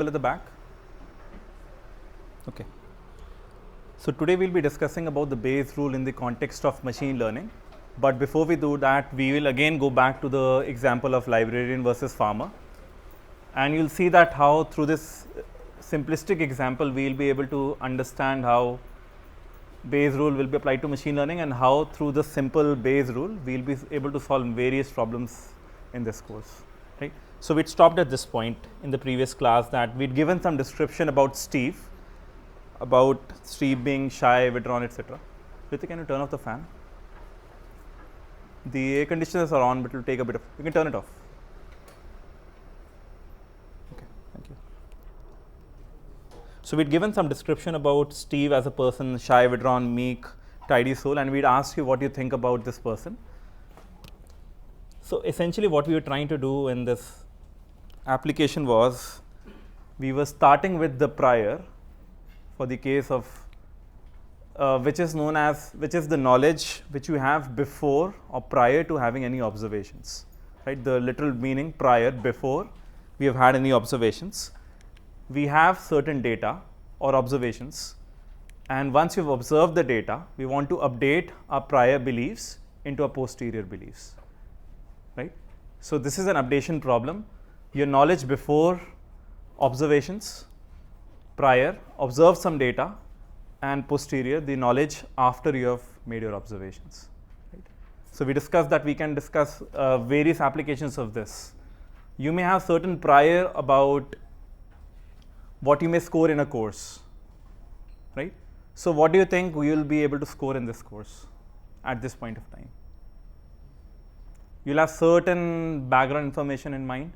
At the back. Okay. So today we'll be discussing about the Bayes rule in the context of machine learning. But before we do that, we will again go back to the example of librarian versus farmer. And you'll see that how through this simplistic example, we'll be able to understand how Bayes rule will be applied to machine learning and how through the simple Bayes rule, we'll be able to solve various problems in this course, right? So we'd stopped at this point in the previous class that we'd given some description about Steve being shy, withdrawn, etc. Ritik, can you turn off the fan? The air conditioners are on, but it will take a bit of, you can turn it off. Okay, thank you. So we'd given some description about Steve as a person, shy, withdrawn, meek, tidy soul, and we'd asked you what you think about this person. So essentially what we were trying to do in this application was, we were starting with the prior for the case of which is the knowledge which you have before or prior to having any observations, right? The literal meaning prior, before we have had any observations. We have certain data or observations, and once you've observed the data, we want to update our prior beliefs into our posterior beliefs, right? So this is an updation problem. Your knowledge before observations, prior, observe some data, and posterior, the knowledge after you have made your observations, right? So we discussed that we can discuss various applications of this. You may have certain prior about what you may score in a course, right? So what do you think we will be able to score in this course at this point of time? You'll have certain background information in mind,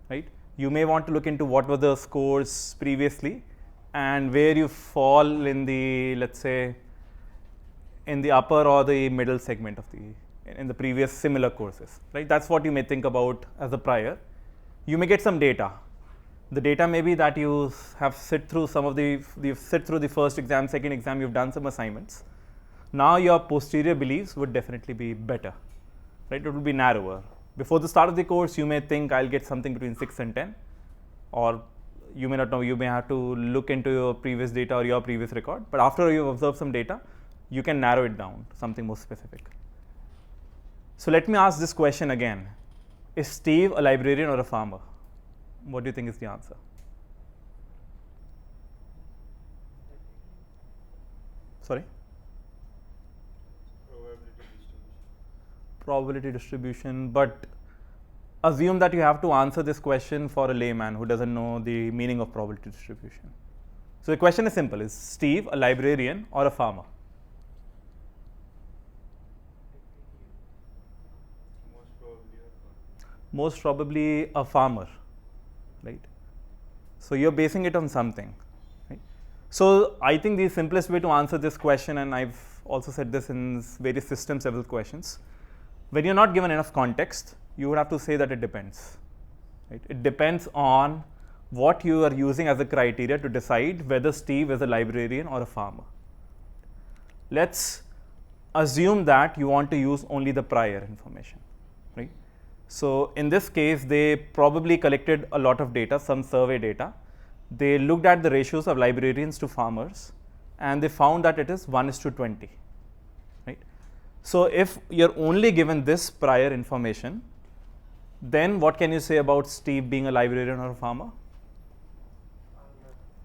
right? You may want to look into what were the scores previously and where you fall in the, let's say, in the upper or the middle segment of in the previous similar courses, right? That's what you may think about as a prior. You may get some data. The data may be that you have sit through the first exam, second exam, you've done some assignments. Now your posterior beliefs would definitely be better, right? It would be narrower. Before the start of the course, you may think I'll get something between 6 and 10, or you may not know, you may have to look into your previous data or your previous record, but after you've observed some data, you can narrow it down to something more specific. So let me ask this question again. Is Steve a librarian or a farmer? What do you think is the answer? Sorry? Probability distribution, but assume that you have to answer this question for a layman who doesn't know the meaning of probability distribution. So the question is simple: is Steve a librarian or a farmer? Most probably a farmer, right? So you're basing it on something, right? So I think the simplest way to answer this question, and I've also said this in various systems level questions, when you're not given enough context, you would have to say that it depends, right? It depends on what you are using as a criteria to decide whether Steve is a librarian or a farmer. Let's assume that you want to use only the prior information, right? So in this case, they probably collected a lot of data, some survey data. They looked at the ratios of librarians to farmers, and they found that it is 1:20, right? So if you're only given this prior information, then what can you say about Steve being a librarian or a farmer?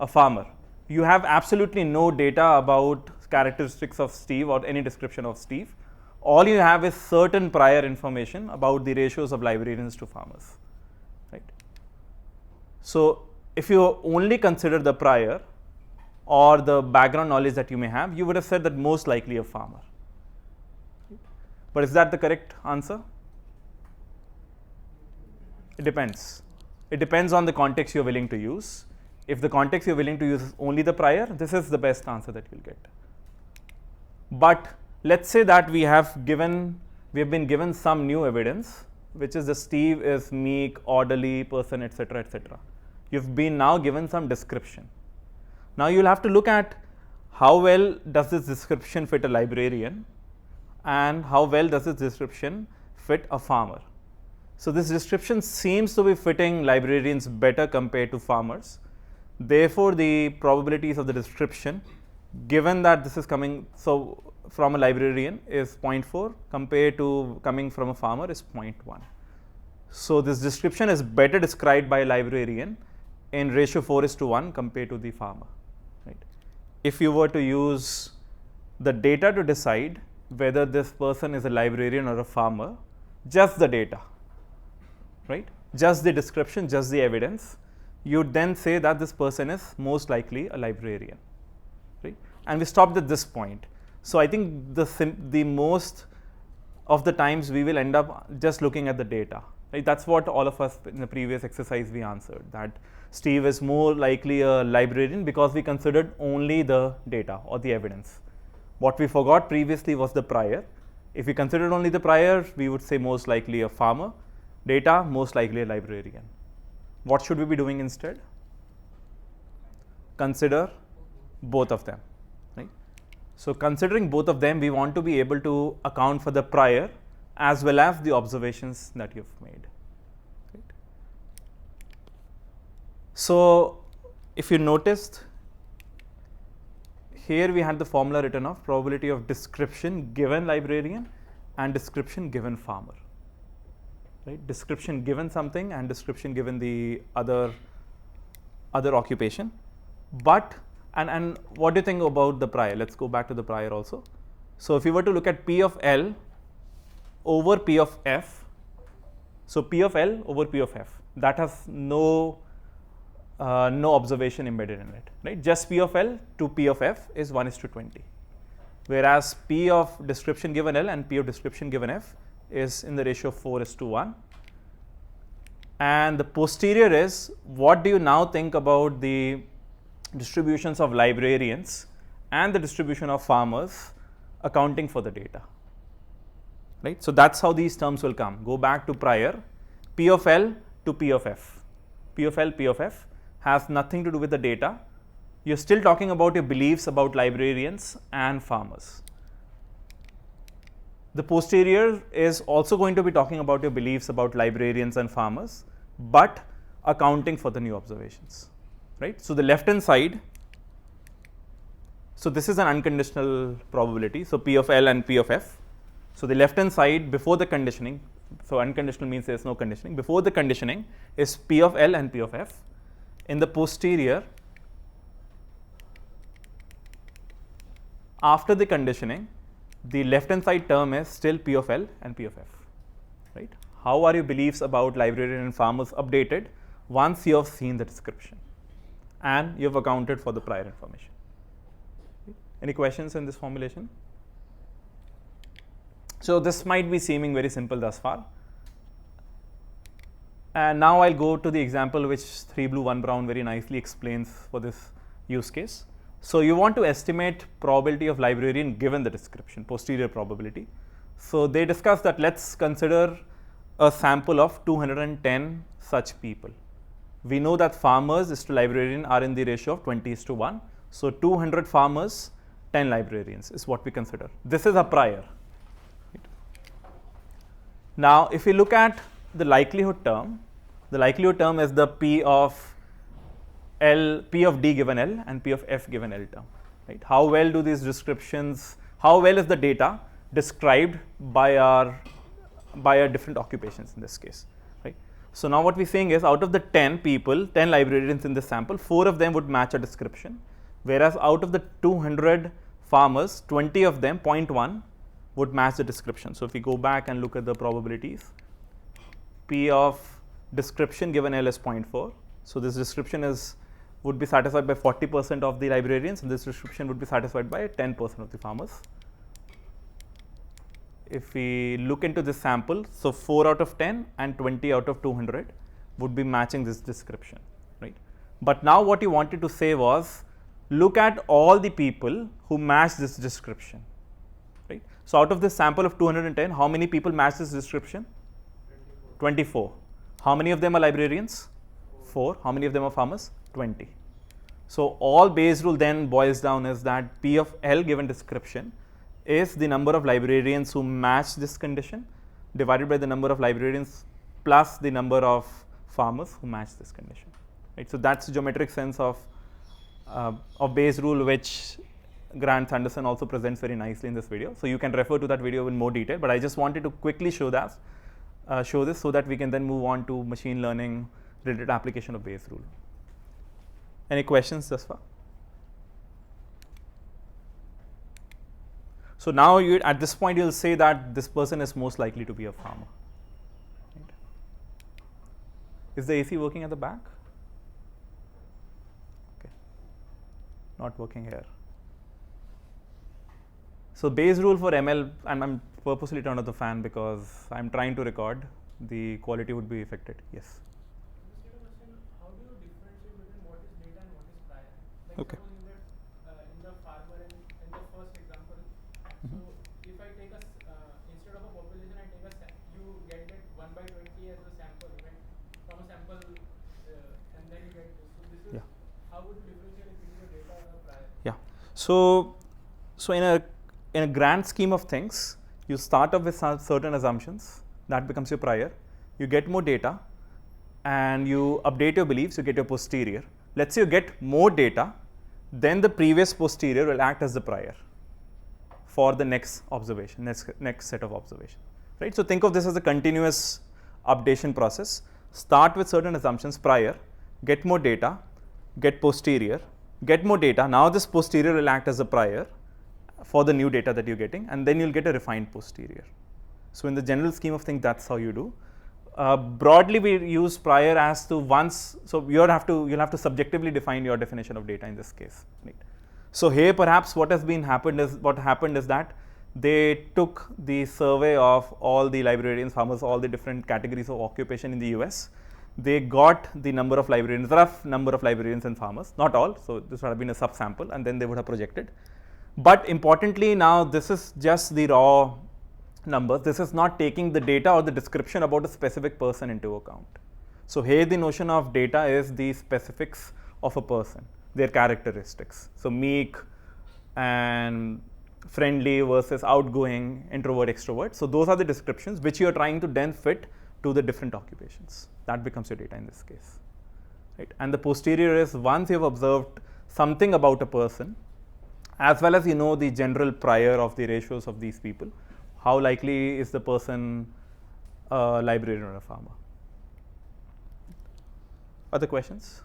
A farmer. You have absolutely no data about characteristics of Steve or any description of Steve. All you have is certain prior information about the ratios of librarians to farmers, right? So if you only consider the prior or the background knowledge that you may have, you would have said that most likely a farmer. But is that the correct answer? It depends. It depends on the context you're willing to use. If the context you're willing to use is only the prior, this is the best answer that you'll get. But let's say that we have been given some new evidence, which is that Steve is meek, orderly person, etc., etc. You've been now given some description. Now you'll have to look at how well does this description fit a librarian, and how well does this description fit a farmer. So this description seems to be fitting librarians better compared to farmers. Therefore, the probabilities of the description, given that this is coming from a librarian, is 0.4 compared to coming from a farmer is 0.1. So this description is better described by a librarian in ratio 4:1 compared to the farmer. Right? If you were to use the data to decide whether this person is a librarian or a farmer, just the data, right? Just the description, just the evidence, you'd then say that this person is most likely a librarian, right? And we stopped at this point. So I think the most of the times we will end up just looking at the data, right? That's what all of us in the previous exercise we answered, that Steve is more likely a librarian because we considered only the data or the evidence. What we forgot previously was the prior. If we considered only the prior, we would say most likely a farmer. Data, most likely a librarian. What should we be doing instead? Consider both of them, right? So considering both of them, we want to be able to account for the prior as well as the observations that you've made. Right? So if you noticed, here we had the formula written of probability of description given librarian and description given farmer. Right? Description given something and description given the other occupation. But and what do you think about the prior? Let's go back to the prior also. So if you were to look at P of L over P of F, so P of L over P of F, that has no observation embedded in it, right? Just P of L to P of F is 1:20, whereas P of description given L and P of description given F is in the ratio of 4:1. And the posterior is, what do you now think about the distributions of librarians and the distribution of farmers accounting for the data, right? So that's how these terms will come. Go back to prior, P of L to P of F. P of L, P of F has nothing to do with the data. You're still talking about your beliefs about librarians and farmers. The posterior is also going to be talking about your beliefs about librarians and farmers, but accounting for the new observations, right? So the left hand side, so this is an unconditional probability, so P of L and P of F. So the left hand side before the conditioning, so unconditional means there is no conditioning, before the conditioning is P of L and P of F. In the posterior, after the conditioning, the left hand side term is still P of L and P of F, right? How are your beliefs about librarian and farmers updated once you have seen the description and you have accounted for the prior information? Any questions in this formulation? So this might be seeming very simple thus far. And now I'll go to the example which 3 blue 1 brown very nicely explains for this use case. So you want to estimate probability of librarian given the description, posterior probability. So they discuss that let's consider a sample of 210 such people. We know that farmers is to librarian are in the ratio of 20:1. So 200 farmers, 10 librarians is what we consider. This is a prior. Now if we look at the likelihood term is the P of D given L and P of F given L term, right? How well do these descriptions, how well is the data described by our different occupations in this case, right? So now what we're saying is, out of the 10 people, 10 librarians in this sample, 4 of them would match a description, whereas out of the 200 farmers, 20 of them, 0.1, would match the description. So if we go back and look at the probabilities, P of description given L is 0.4. So this description would be satisfied by 40% of the librarians, and this description would be satisfied by 10% of the farmers. If we look into this sample, so 4 out of 10 and 20 out of 200 would be matching this description, right? But now what you wanted to say was, look at all the people who match this description, right? So out of this sample of 210, how many people match this description? 24. How many of them are librarians? 4. How many of them are farmers? 20. So all Bayes rule then boils down is that P of L given description is the number of librarians who match this condition divided by the number of librarians plus the number of farmers who match this condition. right? So that's the geometric sense of Bayes rule, which Grant Sanderson also presents very nicely in this video. So you can refer to that video in more detail, but I just wanted to quickly show this so that we can then move on to machine learning related application of Bayes rule. Any questions thus far? So now at this point you'll say that this person is most likely to be a farmer. Right? Is the AC working at the back? Okay. Not working here. So Bayes rule for ML, and I'm purposely turned off the fan because I'm trying to record, the quality would be affected. Yes. How do you differentiate between what is data and what is prior? Like Okay. suppose in the farmer and in the first example, so if I take instead of a population, I take you get that 1/20 as a sample, right? From a sample, and then you get this. So this is how would you differentiate if it is a data or a prior? Yeah. So in a grand scheme of things, you start off with certain assumptions. That becomes your prior. You get more data, and you update your beliefs. You get your posterior. Let's say you get more data, then the previous posterior will act as the prior for the next observation, next set of observation. Right. So think of this as a continuous updation process. Start with certain assumptions prior, get more data, get posterior, get more data. Now this posterior will act as a prior for the new data that you're getting, and then you'll get a refined posterior. So in the general scheme of things, that's how you do. Broadly, we use prior as to once. So you'll have to subjectively define your definition of data in this case. Right? So here, perhaps what happened is that they took the survey of all the librarians, farmers, all the different categories of occupation in the US. They got the number of librarians, rough number of librarians and farmers, not all. So this would have been a subsample, and then they would have projected. But importantly, now this is just the raw numbers. This is not taking the data or the description about a specific person into account. So here the notion of data is the specifics of a person, their characteristics. So meek and friendly versus outgoing, introvert, extrovert. So those are the descriptions which you are trying to then fit to the different occupations. That becomes your data in this case. Right? And the posterior is once you have observed something about a person, as well as you know the general prior of the ratios of these people, how likely is the person a librarian or a farmer? Other questions?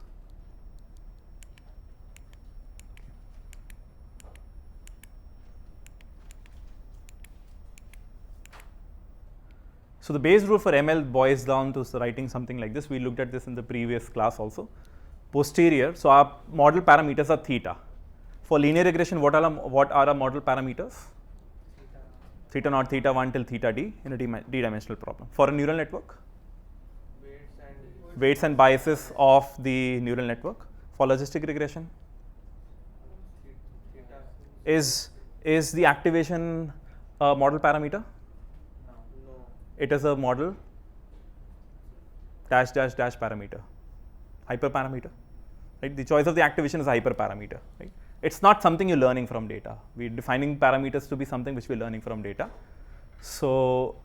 So the Bayes rule for ML boils down to writing something like this. We looked at this in the previous class also. Posterior, so our model parameters are theta. For linear regression, what are our model parameters? Theta naught, theta 1 till theta d in a d-dimensional problem. For a neural network? Weights and biases of the neural network. For logistic regression? Is the activation a model parameter? No. It is a model dash dash dash parameter, hyperparameter. Right? The choice of the activation is a hyperparameter. Right? It's not something you're learning from data. We're defining parameters to be something which we're learning from data. So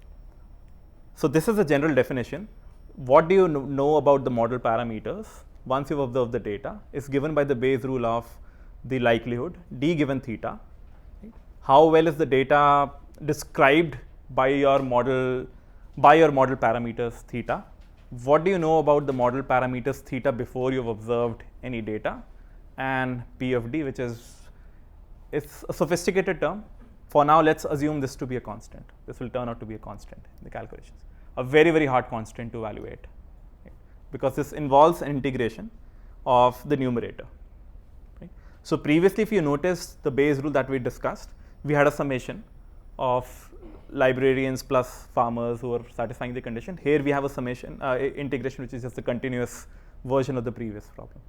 this is a general definition. What do you know about the model parameters once you've observed the data is given by the Bayes rule of the likelihood, d given theta. Right? How well is the data described by your model parameters theta? What do you know about the model parameters theta before you've observed any data? And P of d, which it's a sophisticated term. For now, let's assume this to be a constant. This will turn out to be a constant in the calculations. A very, very hard constant to evaluate, right? Because this involves an integration of the numerator. Right? So previously, if you notice the Bayes rule that we discussed, we had a summation of librarians plus farmers who are satisfying the condition. Here we have a summation integration, which is just a continuous version of the previous problem.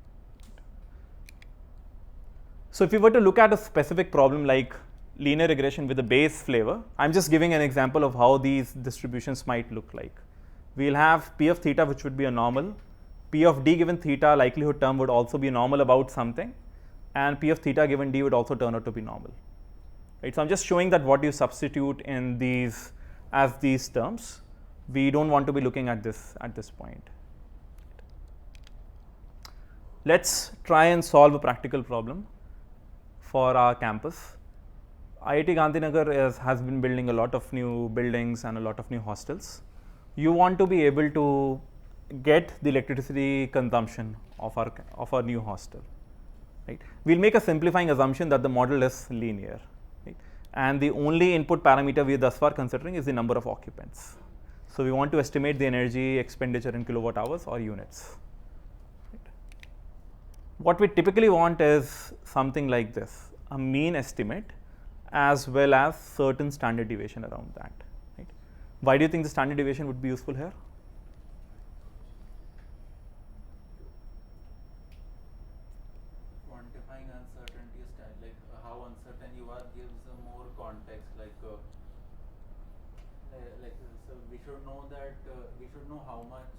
So if you were to look at a specific problem like linear regression with a Bayes flavor, I'm just giving an example of how these distributions might look like. We'll have P of theta, which would be a normal. P of d given theta likelihood term would also be normal about something, and P of theta given d would also turn out to be normal. Right? So I'm just showing that what you substitute in these as these terms, we don't want to be looking at this point. let's try and solve a practical problem for our campus. IIT Gandhinagar has been building a lot of new buildings and a lot of new hostels. You want to be able to get the electricity consumption of our new hostel. Right? We'll make a simplifying assumption that the model is linear. Right? And the only input parameter we are thus far considering is the number of occupants. So we want to estimate the energy expenditure in kilowatt hours or units. Right? What we typically want is something like this, a mean estimate as well as certain standard deviation around that. Right? Why do you think the standard deviation would be useful here? Quantifying uncertainty, like how uncertain you are gives more context. So we should know that we should know how much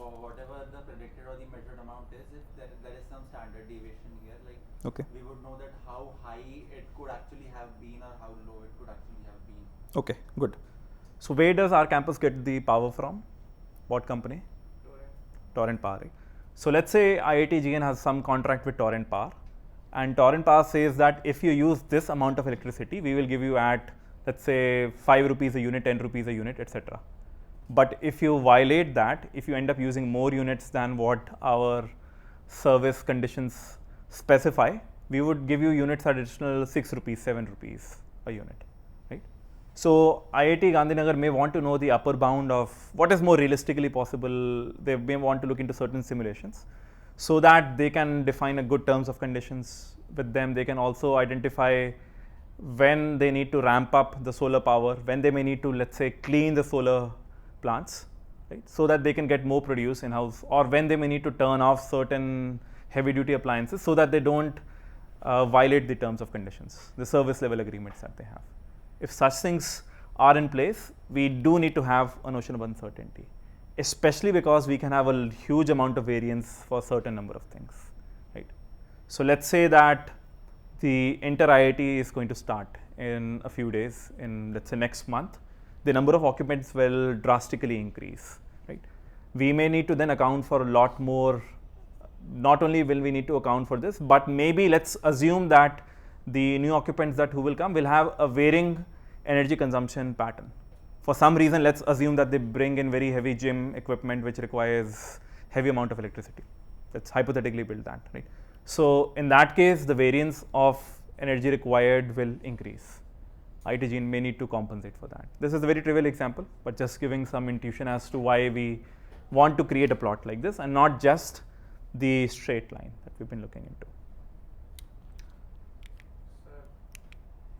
whatever the predicted or the measured amount is. If there is some standard deviation here, Okay. we would know that how high it could actually have been or how low it could actually have been. Okay, good. So where does our campus get the power from? What company? Torrent Power. Right? So let's say IIT GN has some contract with Torrent Power, and Torrent Power says that if you use this amount of electricity, we will give you at, let's say, 5 rupees a unit, 10 rupees a unit, etc. But if you violate that, if you end up using more units than what our service conditions specify, we would give you units at additional 6 rupees, 7 rupees a unit. Right? So IIT Gandhinagar may want to know the upper bound of what is more realistically possible. They may want to look into certain simulations so that they can define a good terms of conditions with them. They can also identify when they need to ramp up the solar power, when they may need to, let's say, clean the solar plants, right, so that they can get more produce in-house, or when they may need to turn off certain heavy duty appliances so that they don't violate the terms of conditions, the service level agreements that they have. If such things are in place, we do need to have a notion of uncertainty, especially because we can have a huge amount of variance for a certain number of things. Right? So let's say that the inter-IIT is going to start in a few days, in let's say next month. The number of occupants will drastically increase. Right? We may need to then account for a lot more. Not only will we need to account for this, but maybe let's assume that the new occupants who will come will have a varying energy consumption pattern. For some reason, let's assume that they bring in very heavy gym equipment which requires heavy amount of electricity. Let's hypothetically build that. Right? So in that case, the variance of energy required will increase. IIT GN may need to compensate for that. This is a very trivial example, but just giving some intuition as to why we want to create a plot like this and not just the straight line that we've been looking into. Sir,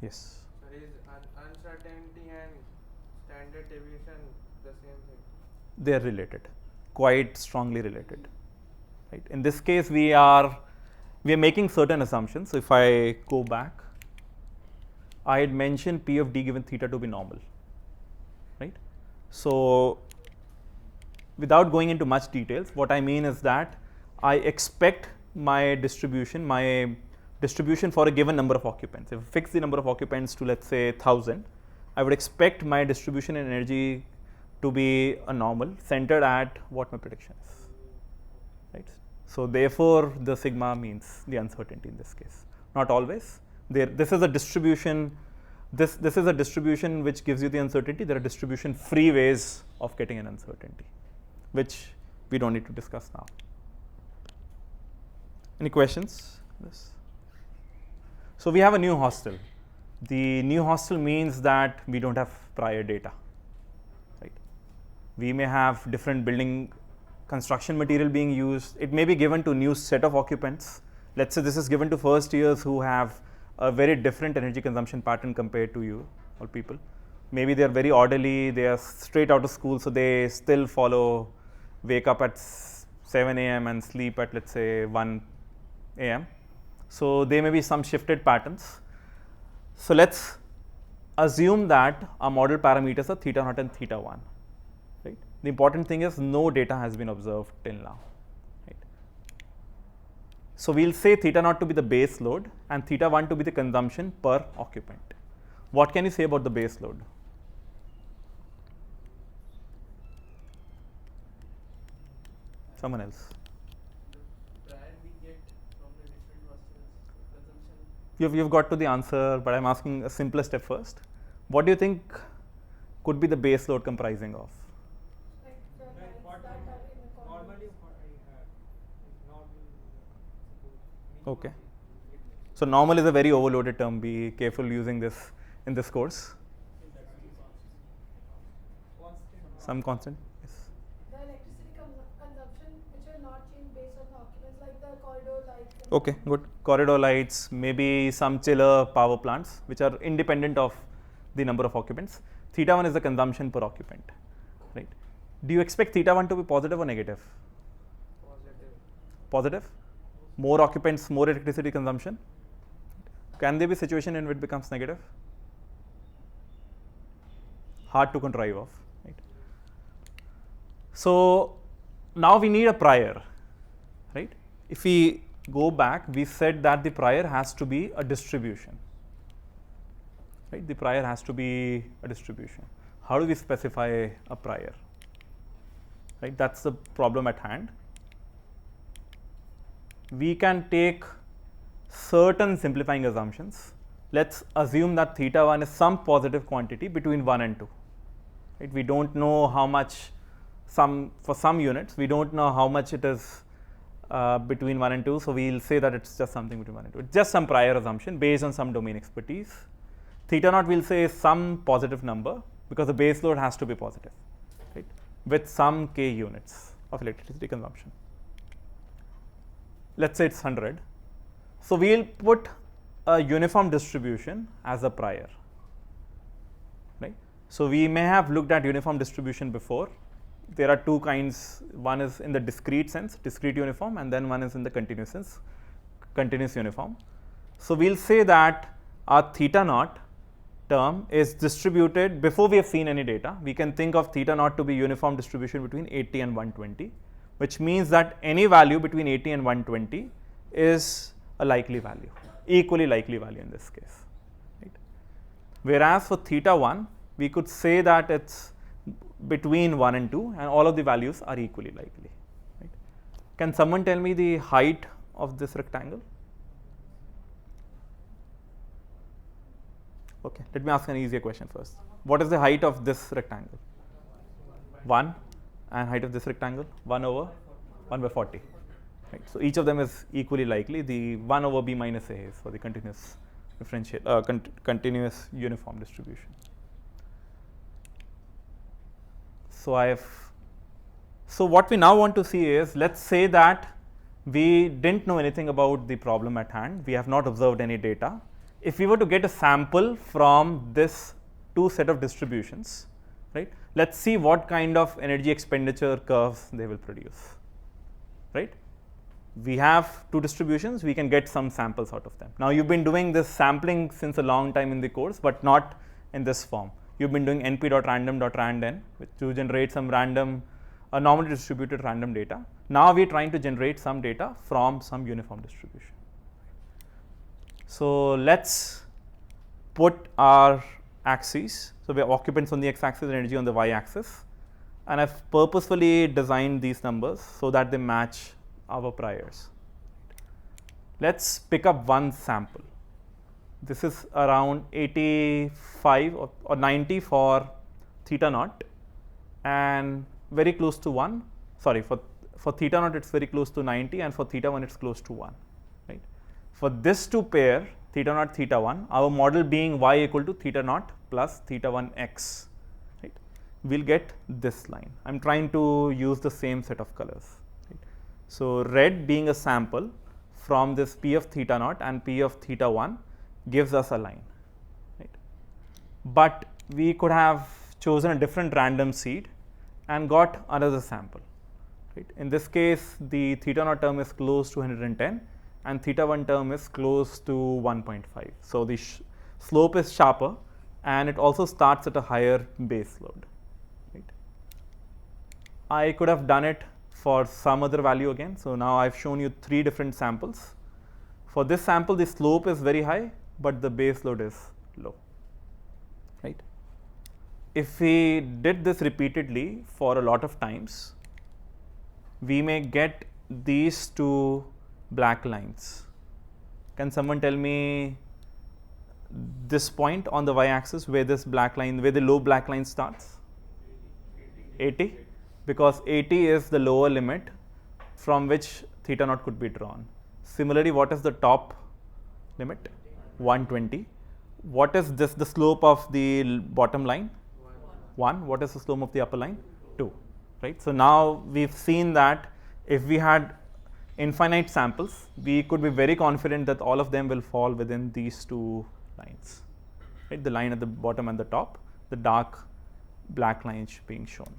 Yes. sir, is uncertainty and standard deviation the same thing? They are related, quite strongly related. Right. In this case, we are making certain assumptions. So if I go back, I had mentioned P of D given theta to be normal. Right. So without going into much details, what I mean is that I expect my distribution for a given number of occupants. If I fix the number of occupants to, let's say, 1000, I would expect my distribution in energy to be a normal centered at what my prediction is. Right? So therefore, the sigma means the uncertainty in this case. Not always. This is a distribution. This is a distribution which gives you the uncertainty. There are distribution free ways of getting an uncertainty, which we don't need to discuss now. Any questions? Yes. So we have a new hostel. The new hostel means that we don't have prior data. Right? We may have different building construction material being used. It may be given to new set of occupants. Let's say this is given to first years who have a very different energy consumption pattern compared to you or people. Maybe they are very orderly, they are straight out of school, so they still wake up at 7 a.m. and sleep at, let's say, 1 a.m. So there may be some shifted patterns. So let's assume that our model parameters are theta naught and theta 1. Right? The important thing is no data has been observed till now. Right? So we'll say theta naught to be the base load and theta 1 to be the consumption per occupant. What can you say about the base load? Someone else? You've got to the answer, but I'm asking a simpler step first. What do you think could be the base load comprising of? Like the Like lines what that are in the normally corners. what I have, like normal, suppose. Okay. So normal is a very overloaded term. Be careful using this in this course. Some constant. Yes. The electricity consumption, which will not change based on the occupants, like the corridor lights. and Okay, good. Corridor lights, maybe some chiller power plants, which are independent of the number of occupants. Theta 1 is the consumption per occupant, right? Do you expect theta 1 to be positive or negative? Positive. Positive. More occupants, more electricity consumption. Can there be a situation in which it becomes negative? Hard to contrive of, right? So now we need a prior, right? If we go back, we said that the prior has to be a distribution, right? The prior has to be a distribution. How do we specify a prior, right? That's the problem at hand. We can take certain simplifying assumptions. Let's assume that theta 1 is some positive quantity between 1 and 2. Right? We don't know how much, for some units, we don't know how much it is between 1 and 2. So we'll say that it's just something between 1 and 2. It's just some prior assumption based on some domain expertise. Theta naught we'll say is some positive number because the base load has to be positive, right? With some k units of electricity consumption. Let's say it's 100. So we'll put a uniform distribution as a prior, right? So we may have looked at uniform distribution before. There are two kinds. One is in the discrete sense, discrete uniform, and then one is in the continuous sense, continuous uniform. So we'll say that our theta naught term is distributed before we have seen any data. We can think of theta naught to be uniform distribution between 80 and 120, which means that any value between 80 and 120 is a likely value, equally likely value in this case, right? Whereas for theta 1, we could say that it's between 1 and 2 and all of the values are equally likely, right? Can someone tell me the height of this rectangle? Okay, let me ask an easier question first. What is the height of this rectangle? 1, and height of this rectangle? 1 over 1 by 40. Right. So each of them is equally likely. The 1 over b minus a is for the continuous differential, continuous uniform distribution. So what we now want to see is, let's say that we didn't know anything about the problem at hand. We have not observed any data. If we were to get a sample from this two set of distributions, right? Let's see what kind of energy expenditure curves they will produce, right? We have two distributions, we can get some samples out of them. Now you've been doing this sampling since a long time in the course, but not in this form. You've been doing np.random.randn, which to generate some random, normally distributed random data. Now we're trying to generate some data from some uniform distribution. So let's put our axes. So we have occupants on the x-axis and energy on the y-axis, and I've purposefully designed these numbers so that they match our priors. Let's pick up one sample. This is around 85 or 90 for theta naught, and very close to 1. Sorry, for theta naught it's very close to 90, and for theta 1 it's close to 1. Right? For this two pair, theta naught, theta 1, our model being y equal to theta naught plus theta 1 x, right? We'll get this line. I'm trying to use the same set of colors. Right? So red being a sample from this p of theta naught and p of theta 1 gives us a line, right? But we could have chosen a different random seed and got another sample, right? In this case, the theta naught term is close to 110 and theta 1 term is close to 1.5. So the slope is sharper and it also starts at a higher base load, right? I could have done it for some other value again. So now I've shown you 3 different samples. For this sample, the slope is very high, but the base load is low, right? If we did this repeatedly for a lot of times, we may get these two black lines. Can someone tell me this point on the y-axis where this black line, where the low black line starts? 80, because 80 is the lower limit from which theta naught could be drawn. Similarly, what is the top limit? 120. What is this, the slope of the bottom line? 1. What is the slope of the upper line? 2. Right. So now we've seen that if we had infinite samples, we could be very confident that all of them will fall within these two lines. Right. The line at the bottom and the top, the dark black lines being shown.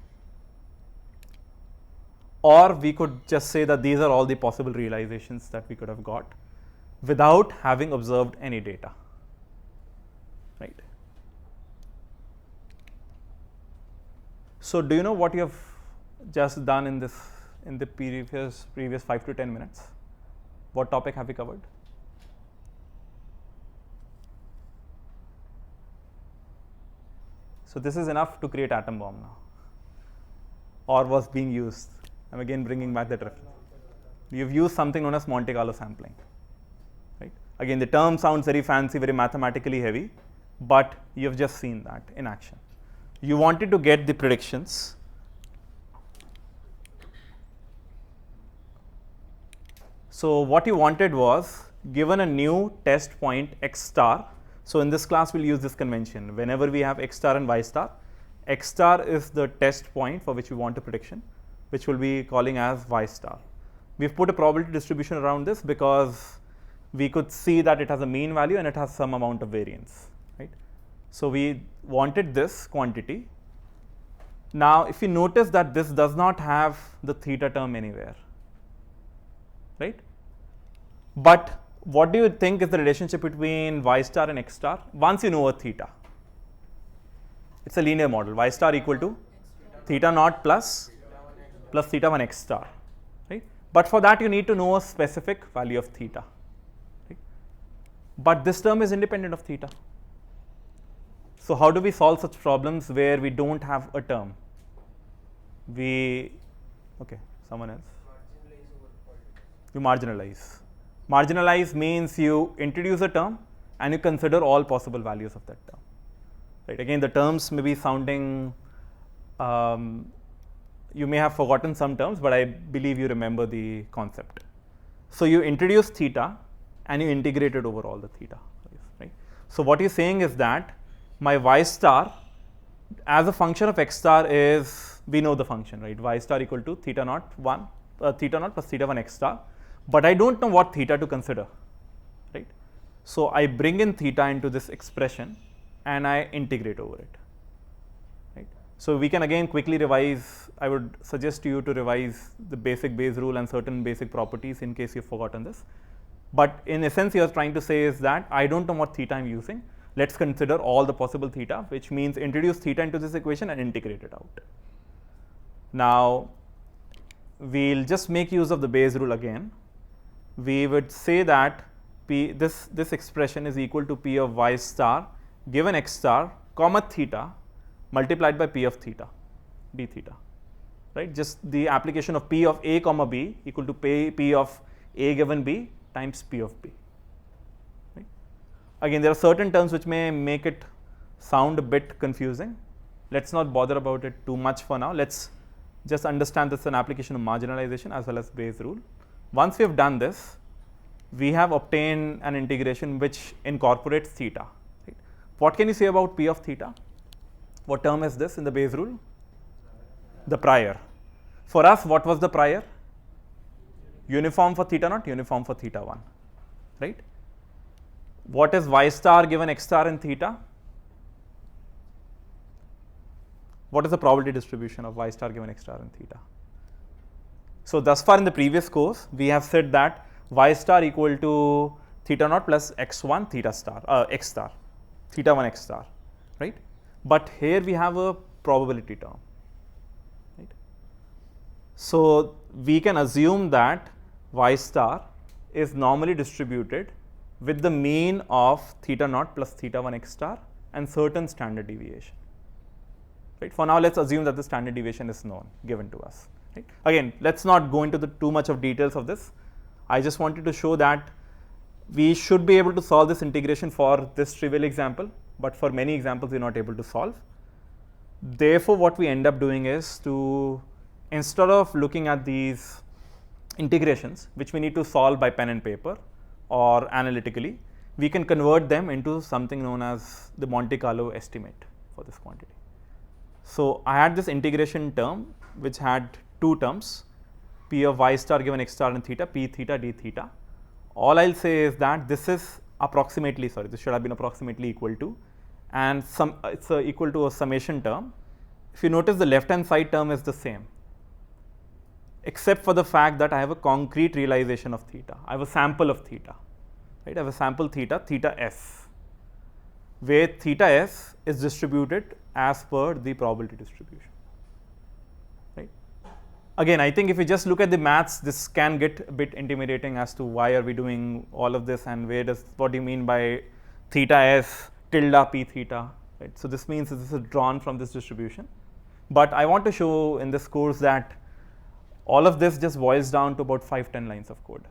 Or we could just say that these are all the possible realizations that we could have got without having observed any data. Right. So do you know what you have just done in the previous 5 to 10 minutes? What topic have we covered? So this is enough to create atom bomb now, or was being used. I'm again bringing back that reference. You've used something known as Monte Carlo sampling. Right. Again, the term sounds very fancy, very mathematically heavy, but you've just seen that in action. You wanted to get the predictions. So what you wanted was, given a new test point x star, so in this class we'll use this convention. Whenever we have x star and y star is the test point for which we want a prediction, which we'll be calling as y star. We've put a probability distribution around this because we could see that it has a mean value and it has some amount of variance. Right? So we wanted this quantity. Now if you notice that this does not have the theta term anywhere, right? But what do you think is the relationship between y star and x star once you know a theta? It's a linear model. Y star equal to theta naught plus theta 1 x star, right? But for that you need to know a specific value of theta. Right? But this term is independent of theta. So how do we solve such problems where we don't have a term? Someone else. You marginalize. Marginalize means you introduce a term and you consider all possible values of that term. Right? Again, the terms may be sounding, you may have forgotten some terms, but I believe you remember the concept. So you introduce theta and you integrate it over all the theta. Right? So what you're saying is that my y star as a function of x star is, we know the function, right? Y star equal to theta naught plus theta 1 x star. But I don't know what theta to consider, right? So I bring in theta into this expression and I integrate over it, right? So we can again quickly revise. I would suggest to you to revise the basic Bayes rule and certain basic properties in case you've forgotten this. But in essence, you're trying to say is that I don't know what theta I'm using. Let's consider all the possible theta, which means introduce theta into this equation and integrate it out. Now we'll just make use of the Bayes rule again. We would say that this expression is equal to p of y star given x star comma theta multiplied by p of theta, d theta, right? Just the application of p of a comma b equal to p of a given b times p of b. Right? Again, there are certain terms which may make it sound a bit confusing. Let's not bother about it too much for now. Let's just understand this is an application of marginalization as well as Bayes rule. Once we have done this, we have obtained an integration which incorporates theta. Right? What can you say about p of theta? What term is this in the Bayes rule? The prior. For us, what was the prior? Uniform for theta naught, uniform for theta 1. Right? What is y star given x star and theta? What is the probability distribution of y star given x star and theta? So thus far in the previous course, we have said that y star equal to theta naught plus x1 theta star, x star, theta 1 x star, right? But here we have a probability term, right? So we can assume that y star is normally distributed with the mean of theta naught plus theta 1 x star and certain standard deviation. Right? For now, let's assume that the standard deviation is known, given to us. Right? Again, let's not go into too much of details of this. I just wanted to show that We should be able to solve this integration for this trivial example, but for many examples we're not able to solve. Therefore, what we end up doing is to, instead of looking at these integrations which we need to solve by pen and paper or analytically, we can convert them into something known as the Monte Carlo estimate for this quantity. So I had this integration term which had two terms, p of y star given x star and theta, p theta d theta. All I'll say is that this is approximately, this should have been approximately equal to, and it's equal to a summation term. If you notice, the left hand side term is the same, except for the fact that I have a concrete realization of theta. I have a sample of theta, right? I have a sample theta, theta s, where theta s is distributed as per the probability distribution, right? Again, I think if you just look at the maths, this can get a bit intimidating as to why are we doing all of this and what do you mean by theta s tilde p theta, right? So this means this is drawn from this distribution. But I want to show in this course that all of this just boils down to about 5-10 lines of code,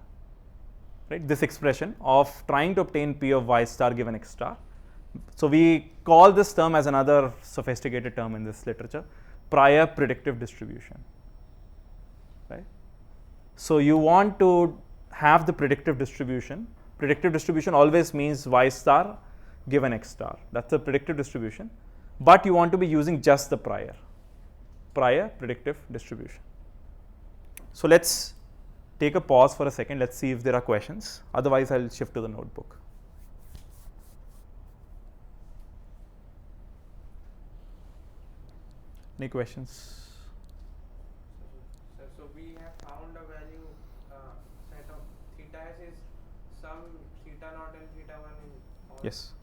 right? This expression of trying to obtain p of y star given x star. So we call this term as another sophisticated term in this literature, prior predictive distribution, right? So you want to have the predictive distribution. Predictive distribution always means y star given x star. That's a predictive distribution. But you want to be using just the prior predictive distribution. So let's take a pause for a second. Let's see if there are questions. Otherwise, I'll shift to the notebook. Any questions? So we have found a value set of theta s is some theta naught and theta 1 in all. Yes.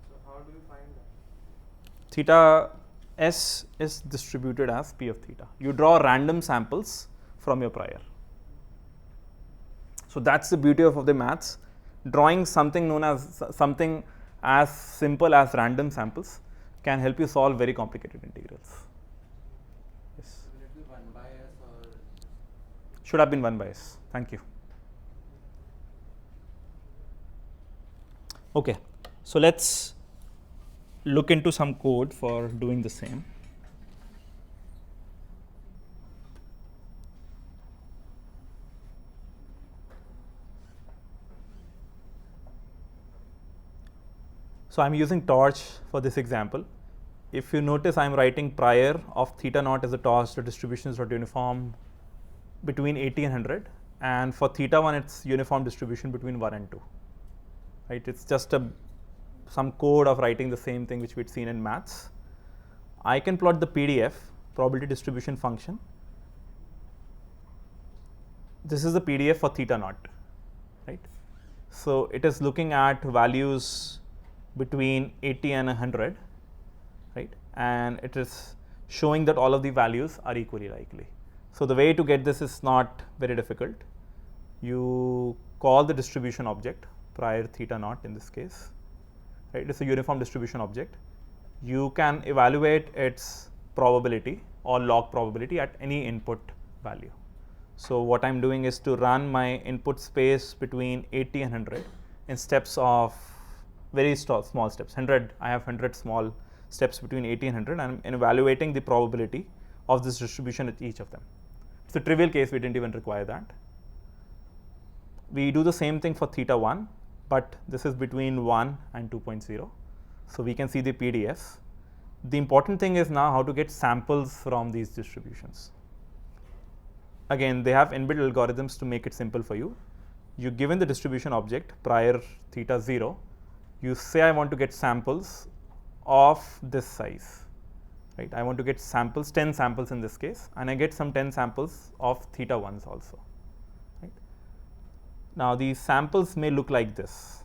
So how do you find that? Theta s is distributed as p of theta. You draw random samples from your prior. So that's the beauty of the maths. Drawing something known as something as simple as random samples can help you solve very complicated integrals. Yes. Will it be 1 by s or? Should have been 1 by s. Thank you. Okay. So let's look into some code for doing the same. So I'm using torch for this example. If you notice, I'm writing prior of theta naught as a torch, the distribution is not uniform between 80 and 100, and for theta 1 it's uniform distribution between 1 and 2, right? It's just some code of writing the same thing which we'd seen in maths. I can plot the PDF, probability distribution function. This is the PDF for theta naught, right? So it is looking at values between 80 and 100, right? And it is showing that all of the values are equally likely. So the way to get this is not very difficult. You call the distribution object, prior theta naught in this case, right? It's a uniform distribution object. You can evaluate its probability or log probability at any input value. So what I'm doing is to run my input space between 80 and 100 in steps of very small steps. 100, I have 100 small steps between 80 and 100, and I'm evaluating the probability of this distribution at each of them. It's a trivial case, we didn't even require that. We do the same thing for theta 1, but this is between 1 and 2.0. So we can see the PDFs. The important thing is now how to get samples from these distributions. Again, they have inbuilt algorithms to make it simple for you. You given the distribution object prior theta 0, you say I want to get samples of this size, right? I want to get samples, 10 samples in this case, and I get some 10 samples of theta 1s also, right? Now these samples may look like this.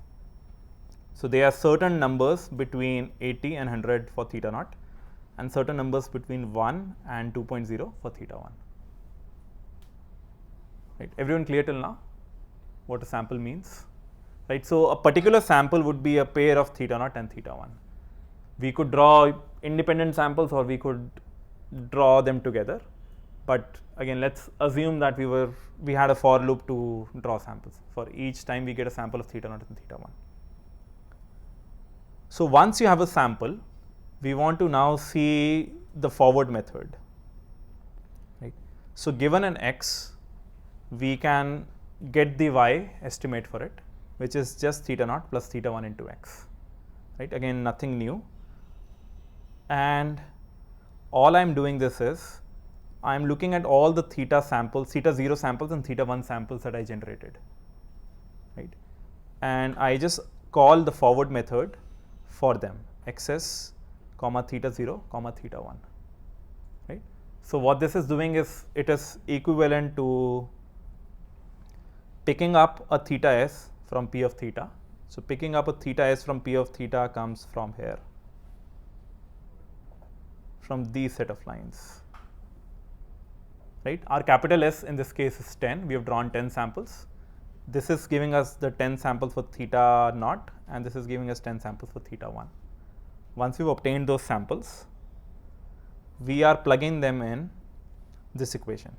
So there are certain numbers between 80 and 100 for theta naught, and certain numbers between 1 and 2.0 for theta 1. Right? Everyone clear till now what a sample means? Right? So a particular sample would be a pair of theta naught and theta 1. We could draw independent samples or we could draw them together. But again, let's assume that we had a for loop to draw samples. For each time we get a sample of theta naught and theta 1. So once you have a sample, we want to now see the forward method. Right? So given an x, we can get the y estimate for it, which is just theta naught plus theta 1 into x. Right? Again, nothing new. And all I'm doing this is I'm looking at all the theta samples, theta 0 samples and theta 1 samples that I generated. Right? And I just call the forward method for them, xs comma theta 0 comma theta 1. Right? So what this is doing is it is equivalent to picking up a theta s from p of theta. So picking up a theta s from p of theta comes from here, from these set of lines. Right? Our capital S in this case is 10. We have drawn 10 samples. This is giving us the 10 samples for theta naught, and this is giving us 10 samples for theta 1. Once we've obtained those samples, we are plugging them in this equation.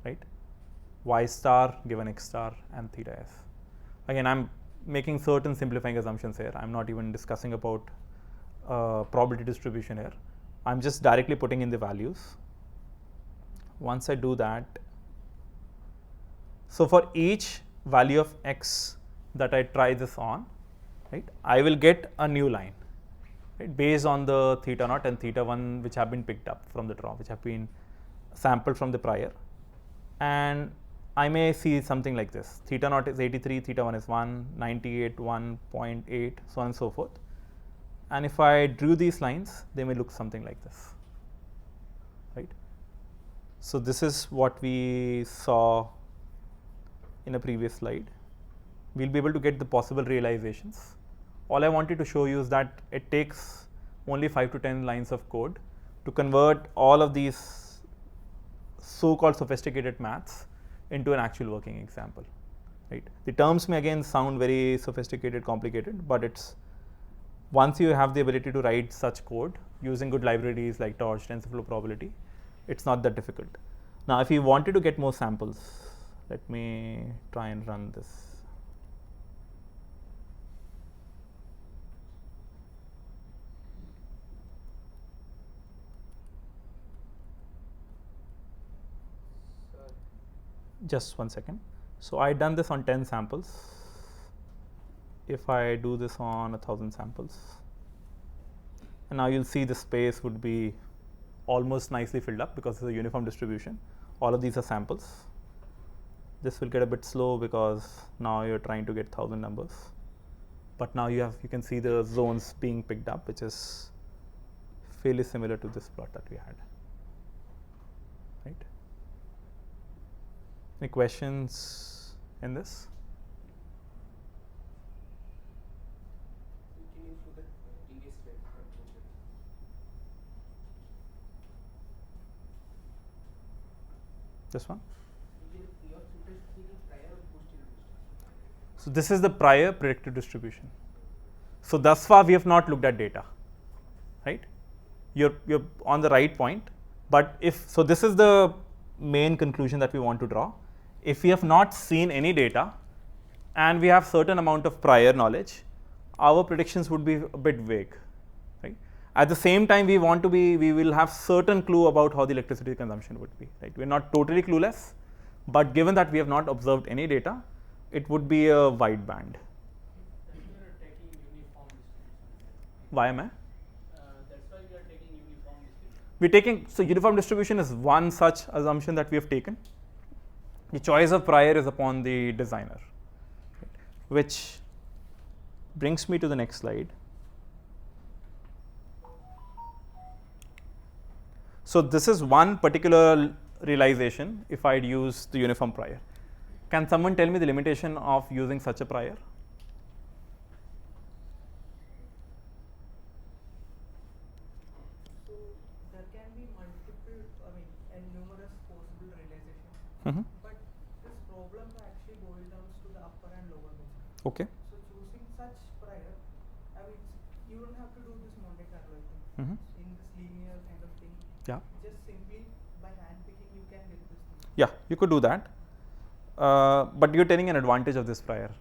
Right? Y star given x star and theta s. Again, I'm making certain simplifying assumptions here. I'm not even discussing about probability distribution here. I'm just directly putting in the values. Once I do that, so for each value of x that I try this on, right, I will get a new line, right, based on the theta naught and theta 1 which have been picked up from the draw, which have been sampled from the prior. And I may see something like this: theta naught is 83, theta 1 is 1, 98, 1.8, so on and so forth. And if I drew these lines, they may look something like this. Right? So this is what we saw in a previous slide. We'll be able to get the possible realizations. All I wanted to show you is that it takes only 5 to 10 lines of code to convert all of these so-called sophisticated maths into an actual working example. Right? The terms may again sound very sophisticated, complicated, but it's once you have the ability to write such code using good libraries like Torch, TensorFlow Probability, it's not that difficult. Now, if you wanted to get more samples, let me try and run this. Just 1 second. So I done this on 10 samples. If I do this on 1,000 samples, and now you'll see the space would be almost nicely filled up because it's a uniform distribution. All of these are samples. This will get a bit slow because now you're trying to get 1,000 numbers. But now you can see the zones being picked up, which is fairly similar to this plot that we had. Right? Any questions in this? Can you show the previous slide? This one? Your filter is taking prior or posterior distribution? So this is the prior predictive distribution. So thus far we have not looked at data, right? You're on the right point, but so this is the main conclusion that we want to draw. If we have not seen any data and we have certain amount of prior knowledge, our predictions would be a bit vague, right? At the same time, we will have certain clue about how the electricity consumption would be, right? We're not totally clueless, but given that we have not observed any data, it would be a wide band. That's why you're taking uniform distribution. Why am I? That's why we are taking uniform distribution. We're taking, so uniform distribution is one such assumption that we have taken. The choice of prior is upon the designer, right? Which brings me to the next slide. So this is one particular realization if I'd use the uniform prior. Can someone tell me the limitation of using such a prior? So there can be multiple, and numerous possible realizations. Mm-hmm. But this problem actually boils down to the upper and lower bound. Okay. So choosing such prior, you don't have to do this Monte Carlo thing Mm-hmm. in this linear kind of thing. Yeah. Just simply Yeah, you could do that. But you're taking an advantage of this prior.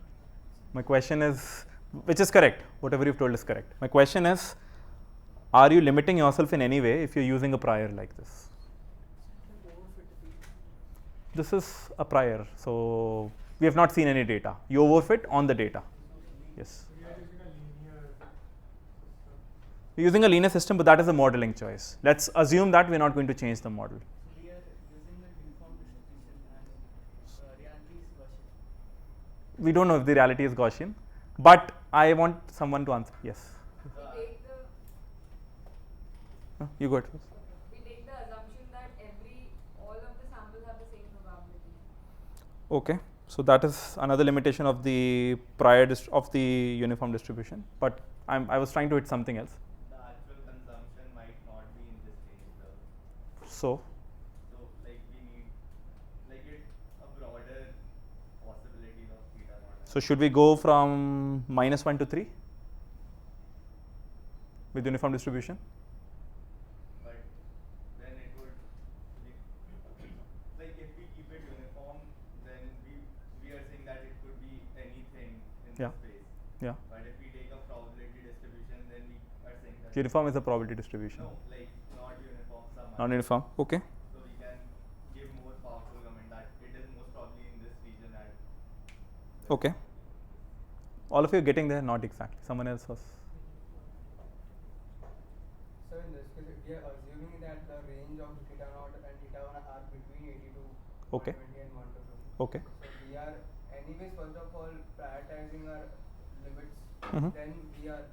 My question is, which is correct, whatever you've told is correct. My question is, are you limiting yourself in any way if you're using a prior like this? This is a prior, so we have not seen any data. You overfit on the data. Yes. We're using a linear system, but that is a modeling choice. Let's assume that we're not going to change the model. We are using the uniform distribution and reality is Gaussian. We don't know if the reality is Gaussian, but I want someone to answer. Yes. We take the You go ahead first. we take the assumption that all of the samples have the same probability. Okay, so that is another limitation of the prior of the uniform distribution. But I was trying to hit something else. The actual consumption might not be in this case, though. So Like we need it a broader possibilities of theta naught. so should we go from -1 to 3 with uniform distribution? But then it would like if we keep it uniform, then we are saying that it could be anything in Yeah. this space. Yeah. But if we take a probability distribution, then we are saying that Uniform is a probability distribution. no, like not uniform, some other. Non-uniform. Okay. So we can give more powerful comment that it is most probably in this region and Okay. All of you are getting there? Not exactly. Someone else was. So in this case, we are assuming that the range of theta naught and theta 1 are between 82, Okay. 120 and 122. Okay. So we are anyways first of all prioritizing our limits, Mhm. then we are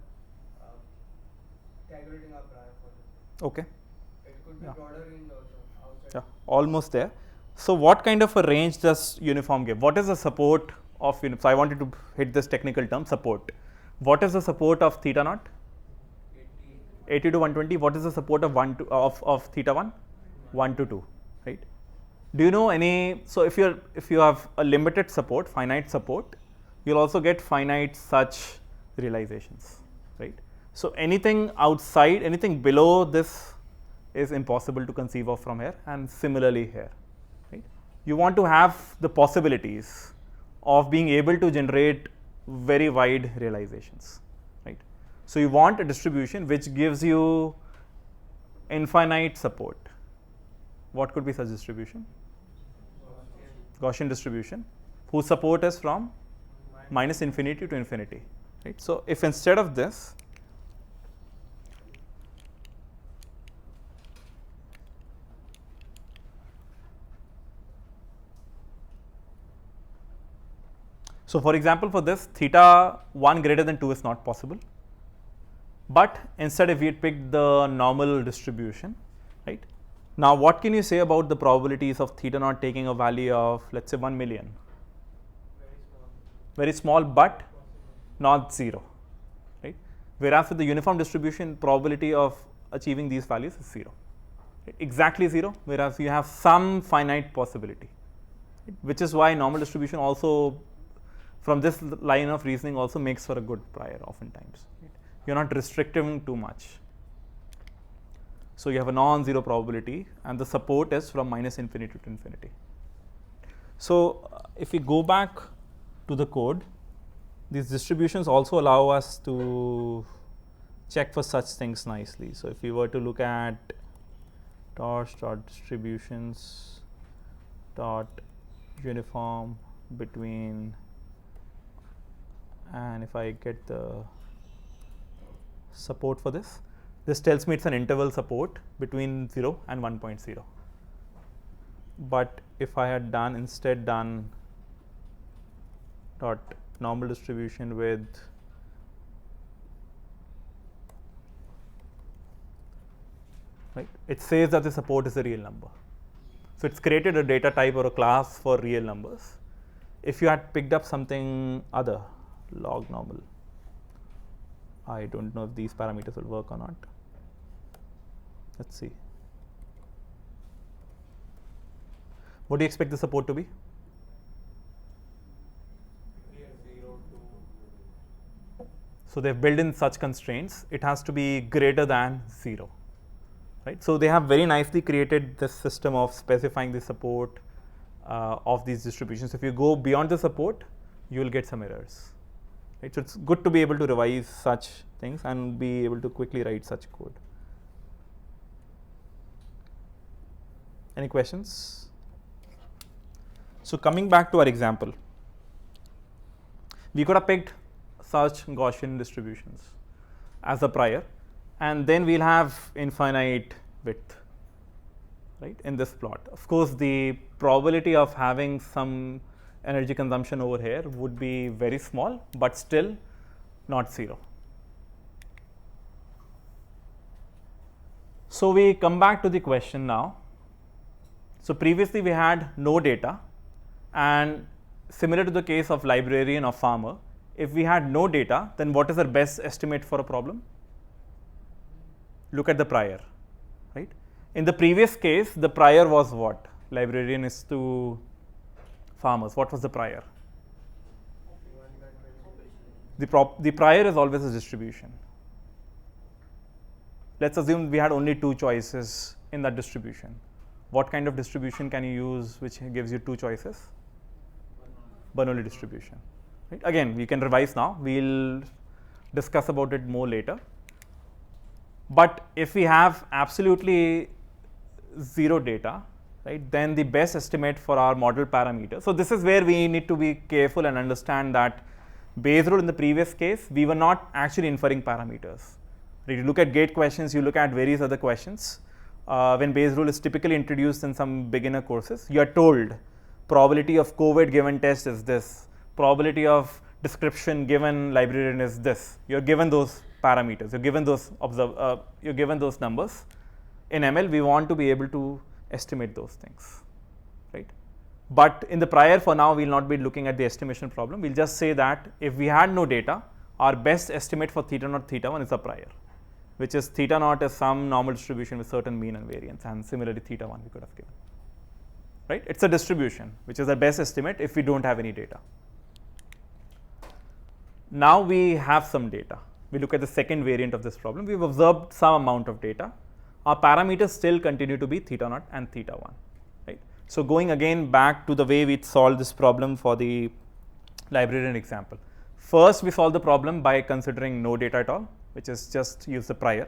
calculating our prior for this. Okay. It could be Yeah. broader range also outside. Yeah. Almost there. So what kind of a range does uniform give? What is the support of uniform? So I wanted to hit this technical term, support. What is the support of theta naught? 80 to 120. What is the support of of theta 1? 1 to 2, right? Do you know any? So if you have a limited support, finite support, you'll also get finite such realizations, right? So anything outside, anything below this is impossible to conceive of from here, and similarly here, right? You want to have the possibilities of being able to generate very wide realizations, right? So you want a distribution which gives you infinite support. What could be such distribution? Gaussian distribution, whose support is from minus infinity to infinity, right? So if instead of this, so for example, for this theta 1 greater than 2 is not possible, but instead if we had picked the normal distribution, right? Now what can you say about the probabilities of theta naught taking a value of, let's say, 1 million? Very small, but not 0, right? Whereas with the uniform distribution, probability of achieving these values is 0, right? Exactly 0, whereas you have some finite possibility, right? Which is why normal distribution also, from this line of reasoning, also makes for a good prior oftentimes, right? You're not restricting too much. So you have a non-zero probability, and the support is from minus infinity to infinity. So if we go back to the code, these distributions also allow us to check for such things nicely. So if we were to look at distributions uniform between, and if I get the support for this, this tells me it's an interval support between 0 and 1.0. But if I had instead done dot normal distribution with right, it says that the support is a real number. So it's created a data type or a class for real numbers. If you had picked up something other, log normal, I don't know if these parameters will work or not. Let's see. What do you expect the support to be? So they've built in such constraints. It has to be greater than 0, right? So they have very nicely created this system of specifying the support of these distributions. If you go beyond the support, you will get some errors. Right? So it's good to be able to revise such things and be able to quickly write such code. Any questions? So coming back to our example, we could have picked such Gaussian distributions as a prior, and then we'll have infinite width, right, in this plot. Of course, the probability of having some energy consumption over here would be very small, but still not 0. So we come back to the question now. So previously we had no data, and similar to the case of librarian or farmer, if we had no data, then what is our best estimate for a problem? Look at the prior, right? In the previous case, the prior was what? Librarian is to farmers. What was the prior? The prior is always a distribution. Let's assume we had only 2 choices in that distribution. What kind of distribution can you use which gives you 2 choices? Bernoulli distribution. Right? Again, we can revise now. We'll discuss about it more later. But if we have absolutely 0 data, right, then the best estimate for our model parameter. So this is where we need to be careful and understand that Bayes rule in the previous case, we were not actually inferring parameters. Right? You look at gate questions, you look at various other questions. When Bayes rule is typically introduced in some beginner courses, you are told probability of COVID given test is this, probability of description given librarian is this. You're given those parameters, you're given those numbers. In ML, we want to be able to estimate those things, right? But in the prior, for now, we'll not be looking at the estimation problem. We'll just say that if we had no data, our best estimate for theta naught theta 1 is a prior, which is theta naught is some normal distribution with certain mean and variance, and similarly theta 1 we could have given, right? It's a distribution, which is the best estimate if we don't have any data. Now we have some data. We look at the second variant of this problem. We've observed some amount of data. Our parameters still continue to be theta naught and theta 1, right? So going again back to the way we solved this problem for the librarian example. First, we solved the problem by considering no data at all, which is just use the prior.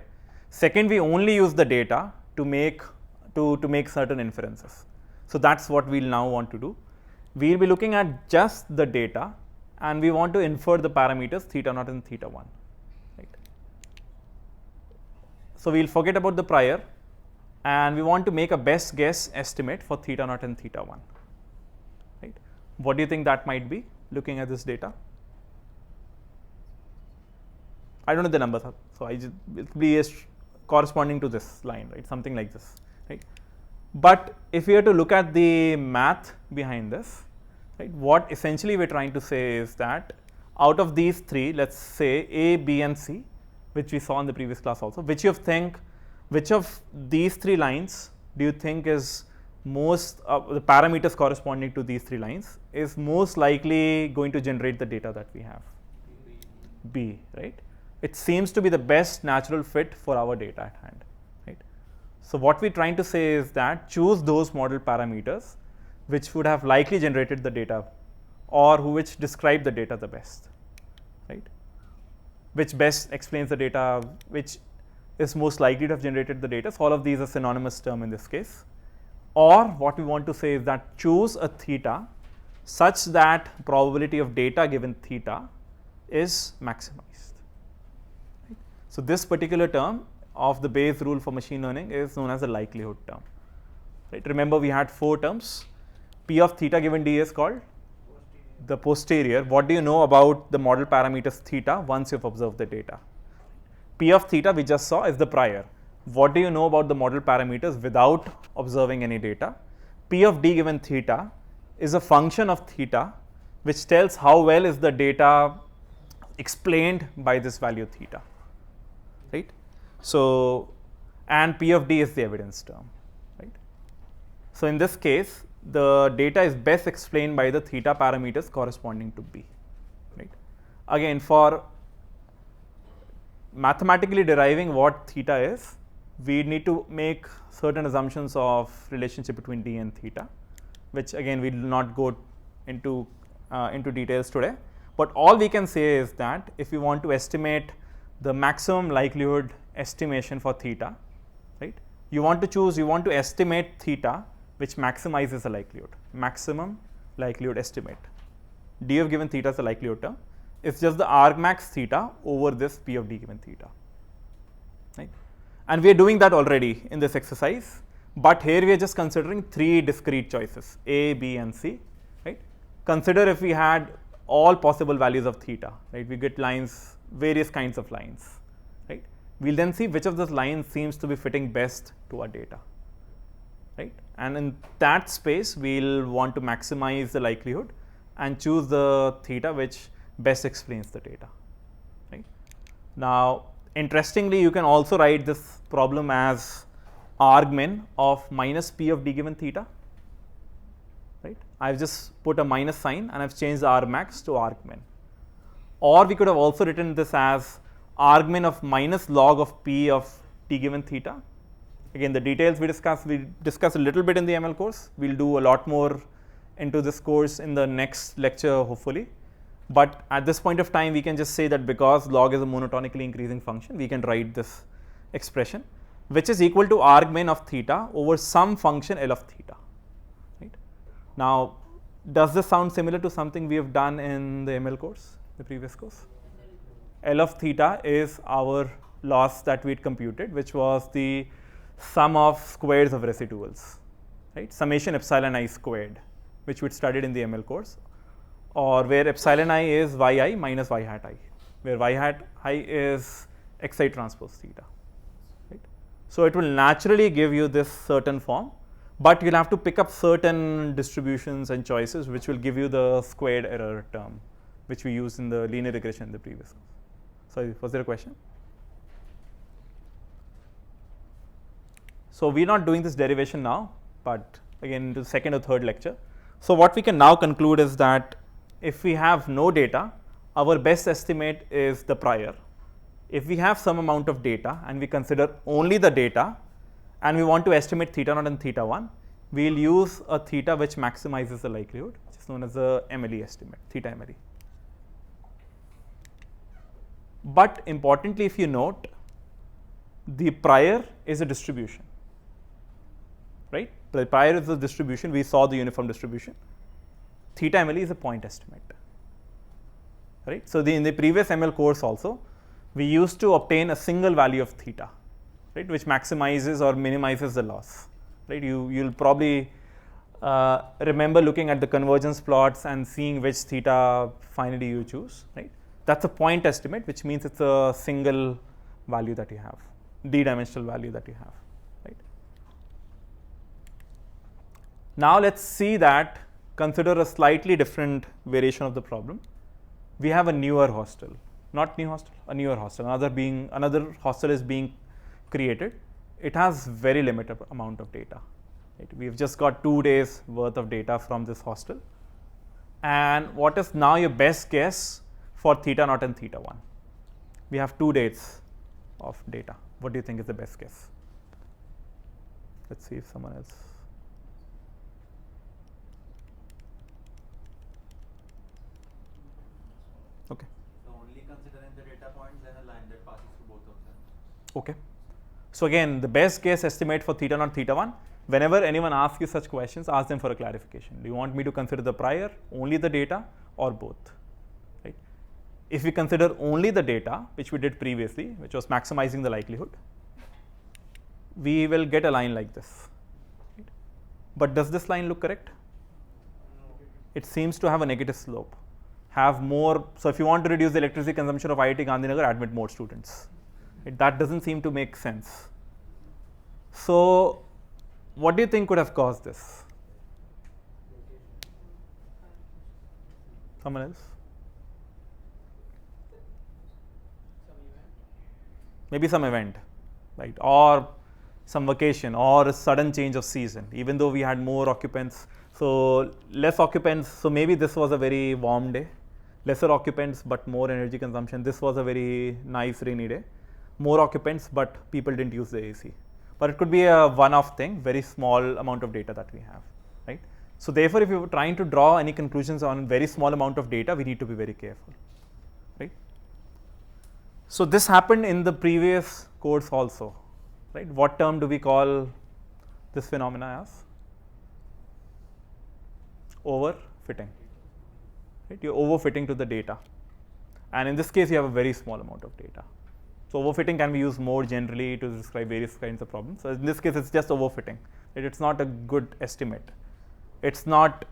Second, we only use the data to make certain inferences. So that's what we'll now want to do. We'll be looking at just the data, and we want to infer the parameters theta naught and theta 1. Right? So we'll forget about the prior, and we want to make a best guess estimate for theta naught and theta 1. Right? What do you think that might be, looking at this data? I don't know the numbers, so it will be corresponding to this line, right? Something like this, right? But if we are to look at the math behind this, right, what essentially we're trying to say is that out of these 3, let's say A, B, and C, which we saw in the previous class also, which of these 3 lines do you think is most, the parameters corresponding to these 3 lines is most likely going to generate the data that we have? B, right? It seems to be the best natural fit for our data at hand, right? So what we're trying to say is that choose those model parameters which would have likely generated the data, or which describe the data the best, right? Which best explains the data, which is most likely to have generated the data. So all of these are synonymous term in this case. Or what we want to say is that choose a theta such that probability of data given theta is maximized. Right? So this particular term of the Bayes rule for machine learning is known as the likelihood term. Right? Remember, we had 4 terms. P of theta given d is called the posterior. What do you know about the model parameters theta once you've observed the data? P of theta we just saw is the prior. What do you know about the model parameters without observing any data? P of d given theta is a function of theta which tells how well is the data explained by this value theta, right? So, and P of d is the evidence term, right? So in this case, the data is best explained by the theta parameters corresponding to B, right? Again, for mathematically deriving what theta is, we need to make certain assumptions of relationship between d and theta. which again we will not go into details today. But all we can say is that if we want to estimate the maximum likelihood estimation for theta, right? You want to estimate theta which maximizes the likelihood, maximum likelihood estimate. D of given theta is the likelihood term. It's just the argmax theta over this P of D given theta, right? And we are doing that already in this exercise, but here we are just considering 3 discrete choices, A, B and C, right? Consider if we had all possible values of theta, right? We get lines, various kinds of lines, right? We'll then see which of those lines seems to be fitting best to our data, right? And in that space, we'll want to maximize the likelihood and choose the theta which best explains the data, right? Now, interestingly, you can also write this problem as argmin of minus P of D given theta, right? I've just put a minus sign and I've changed the argmax to argmin. Or we could have also written this as argmin of minus log of P of T given theta. Again, the details we discussed a little bit in the ML course. We'll do a lot more into this course in the next lecture, hopefully. But at this point of time, we can just say that because log is a monotonically increasing function, we can write this expression, which is equal to argmin of theta over some function L of theta, right? Now, does this sound similar to something we have done in the ML course, the previous course? L of theta is our loss that we had computed, which was the sum of squares of residuals, right? Summation epsilon I squared, which we studied in the ML course, or where epsilon I is yi minus y hat I, where y hat I is xi transpose theta, right? So it will naturally give you this certain form, but you'll have to pick up certain distributions and choices which will give you the squared error term, which we used in the linear regression in the previous course. Sorry, was there a question? So we're not doing this derivation now, but again into the second or third lecture. So what we can now conclude is that if we have no data, our best estimate is the prior. If we have some amount of data and we consider only the data and we want to estimate theta naught and theta 1, we'll use a theta which maximizes the likelihood, which is known as the MLE estimate, theta MLE. But importantly, if you note, the prior is a distribution, right? The prior is a distribution, we saw the uniform distribution. Theta MLE is a point estimate, right? So in the previous ML course also, we used to obtain a single value of theta, right, which maximizes or minimizes the loss, right? You'll probably remember looking at the convergence plots and seeing which theta finally you choose, right? That's a point estimate, which means it's a single value that you have, d-dimensional value that you have, right? Now let's see that, consider a slightly different variation of the problem. We have a newer hostel, not new hostel, a newer hostel, another hostel is being created. It has very limited amount of data, right? We've just got 2 days worth of data from this hostel. And what is now your best guess for theta naught and theta 1? We have 2 days of data. What do you think is the best guess? Let's see if someone else. Okay. So only considering the data points and a line that passes through both of them. Okay. So again, the best guess estimate for theta naught, theta 1, whenever anyone asks you such questions, ask them for a clarification. Do you want me to consider the prior, only the data, or both? Right? If we consider only the data, which we did previously, which was maximizing the likelihood, we will get a line like this. Right? But does this line look correct? It seems to have a negative slope. Have more, so if you want to reduce the electricity consumption of IIT Gandhinagar, admit more students. Right? That doesn't seem to make sense. So what do you think could have caused this? Someone else? Maybe some event, right? Or some vacation or a sudden change of season, even though we had more occupants. So less occupants, so maybe this was a very warm day, lesser occupants but more energy consumption. This was a very nice rainy day, more occupants but people didn't use the AC. But it could be a one-off thing, very small amount of data that we have, right? So therefore, if you're trying to draw any conclusions on a very small amount of data, we need to be very careful, right? So this happened in the previous course also, right? What term do we call this phenomena as? Overfitting, right? You're overfitting to the data, and in this case, you have a very small amount of data. So overfitting can be used more generally to describe various kinds of problems. So in this case, it's just overfitting. It's not a good estimate. It's not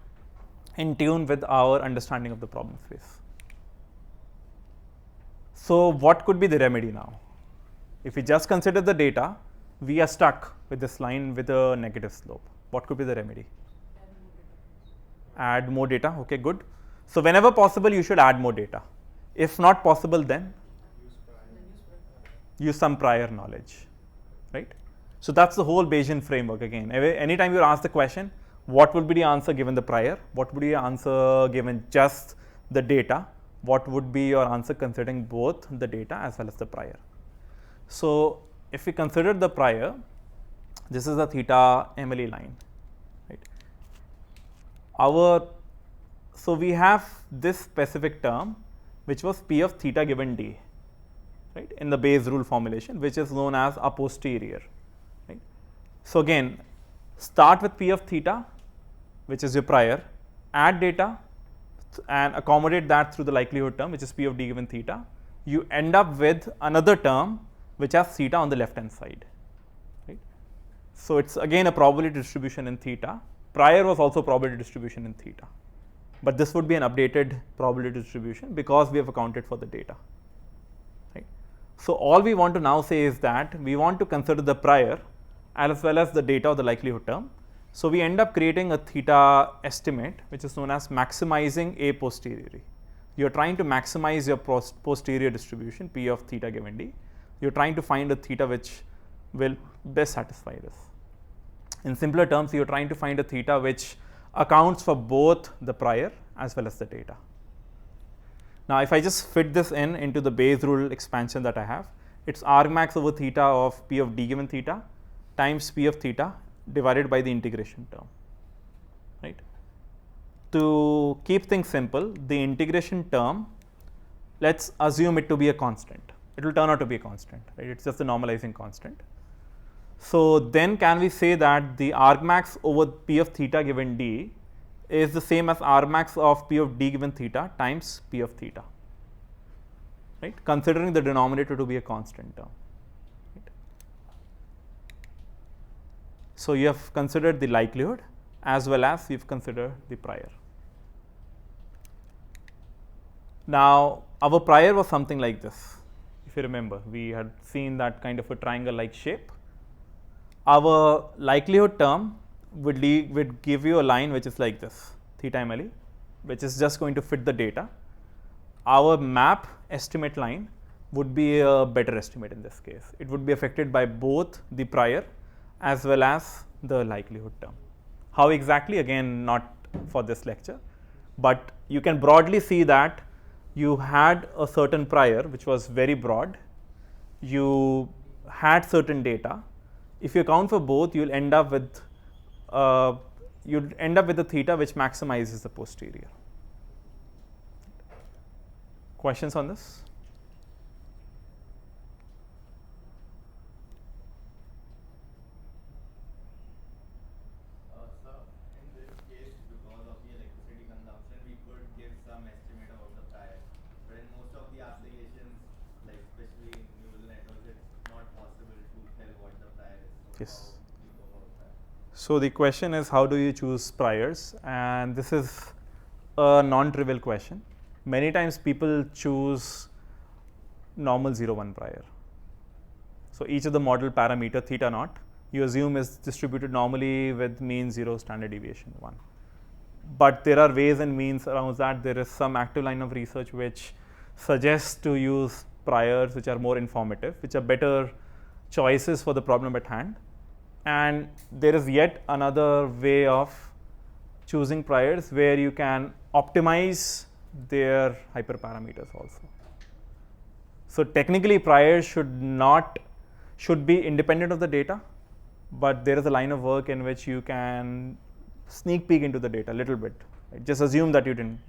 in tune with our understanding of the problem space. So what could be the remedy now? If we just consider the data, we are stuck with this line with a negative slope. What could be the remedy? Add more data. Okay, good. So whenever possible, you should add more data. If not possible, then use some prior knowledge, right? So that's the whole Bayesian framework again. Anytime you're asked the question, what would be the answer given the prior? What would be your answer given just the data? What would be your answer considering both the data as well as the prior? So if we consider the prior, this is the theta MLE line, right? So we have this specific term which was P of theta given D, right, in the Bayes rule formulation, which is known as a posterior, right? So again, start with P of theta, which is your prior, add data and accommodate that through the likelihood term, which is P of D given theta. You end up with another term which has theta on the left hand side, right? So it's again a probability distribution in theta. Prior was also probability distribution in theta, but this would be an updated probability distribution because we have accounted for the data, right? So all we want to now say is that we want to consider the prior as well as the data or the likelihood term. So we end up creating a theta estimate, which is known as maximizing a posteriori. You're trying to maximize your posterior distribution, P of theta given D. You're trying to find a theta which will best satisfy this. In simpler terms, you're trying to find a theta which accounts for both the prior as well as the data. Now, if I just fit this into the Bayes rule expansion that I have, it's argmax over theta of P of D given theta times P of theta divided by the integration term, right? To keep things simple, the integration term, let's assume it to be a constant. It will turn out to be a constant, right? It's just a normalizing constant. So then can we say that the argmax over P of theta given D is the same as argmax of P of D given theta times P of theta, right? Considering the denominator to be a constant term. Right? So you have considered the likelihood as well as you've considered the prior. Now our prior was something like this. If you remember, we had seen that kind of a triangle like shape. Our likelihood term would give you a line which is like this, theta MLE, which is just going to fit the data. Our map estimate line would be a better estimate in this case. It would be affected by both the prior as well as the likelihood term. How exactly? Again, not for this lecture, but you can broadly see that you had a certain prior which was very broad. You had certain data. If you account for both, you'll end up with a theta which maximizes the posterior. Questions on this? So in this case, because of the electricity consumption, we could give some estimate about the prior. But in most of the applications, like especially in neural networks, it's not possible to tell what the prior is. So Yes. how do you go about that? So the question is, how do you choose priors? And this is a non-trivial question. Many times people choose normal 0, 1 prior. So each of the model parameter theta naught you assume is distributed normally with mean 0, standard deviation 1. But there are ways and means around that. There is some active line of research which suggests to use priors which are more informative, which are better choices for the problem at hand. And there is yet another way of choosing priors where you can optimize their hyperparameters also. So technically priors should be independent of the data, but there is a line of work in which you can sneak peek into the data a little bit. Right? Just assume that you didn't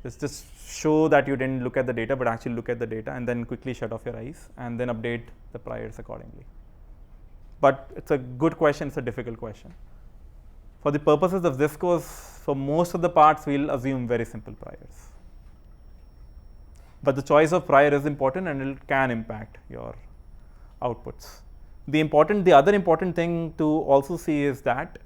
just show that you didn't look at the data, but actually look at the data and then quickly shut off your eyes and then update the priors accordingly. But it's a good question, it's a difficult question. For the purposes of this course, for most of the parts, we'll assume very simple priors. But the choice of prior is important and it can impact your outputs. The other important thing to also see is that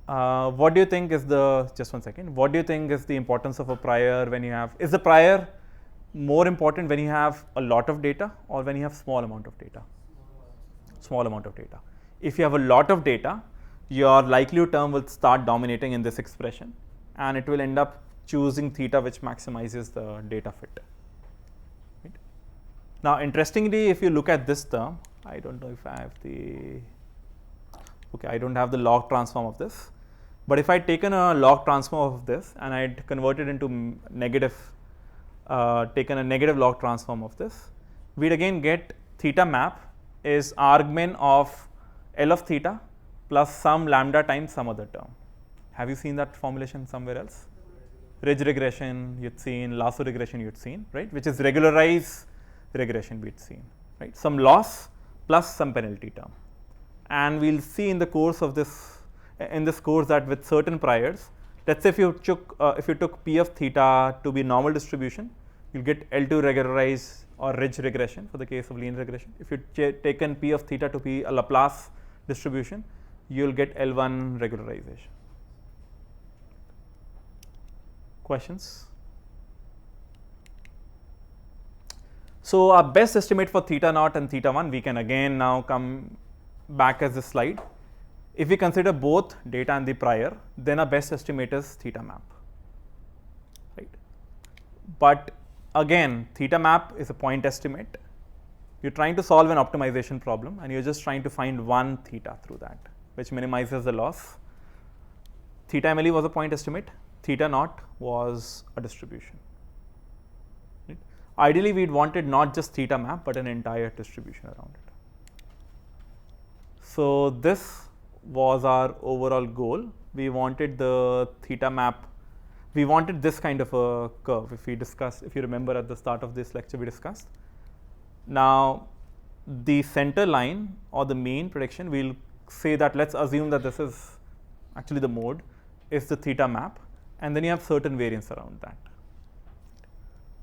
what do you think is what do you think is the importance of a prior when you have, is the prior more important when you have a lot of data or when you have small amount of data? Small amount of data. If you have a lot of data, your likelihood term will start dominating in this expression and it will end up choosing theta which maximizes the data fit. Right? Now interestingly, if you look at this term, I don't know if I have I don't have the log transform of this, but if I had taken a log transform of this and I had converted into taken a negative log transform of this, we'd again get theta map is argmin of L of theta plus some lambda times some other term. Have you seen that formulation somewhere else? Ridge regression you'd seen, lasso regression you'd seen, right? Which is regularized regression we'd seen, right? Some loss plus some penalty term. And we'll see in the course of this course that with certain priors, let's say if you took P of theta to be normal distribution, you'll get L2 regularized or ridge regression for the case of linear regression. If you taken P of theta to be a Laplace distribution, you'll get L1 regularization. Questions? So our best estimate for theta naught and theta 1, we can again now come back as this slide. If we consider both data and the prior, then our best estimate is theta map. Right? But again, theta map is a point estimate. You're trying to solve an optimization problem and you're just trying to find one theta through that, which minimizes the loss. Theta MLE was a point estimate, theta naught was a distribution. Right? Ideally, we'd wanted not just theta map, but an entire distribution around it. So this was our overall goal. We wanted the theta map, we wanted this kind of a curve. If you remember at the start of this lecture we discussed. Now the center line or the mean prediction, we'll say that let's assume that this is actually the mode is the theta map, and then you have certain variance around that.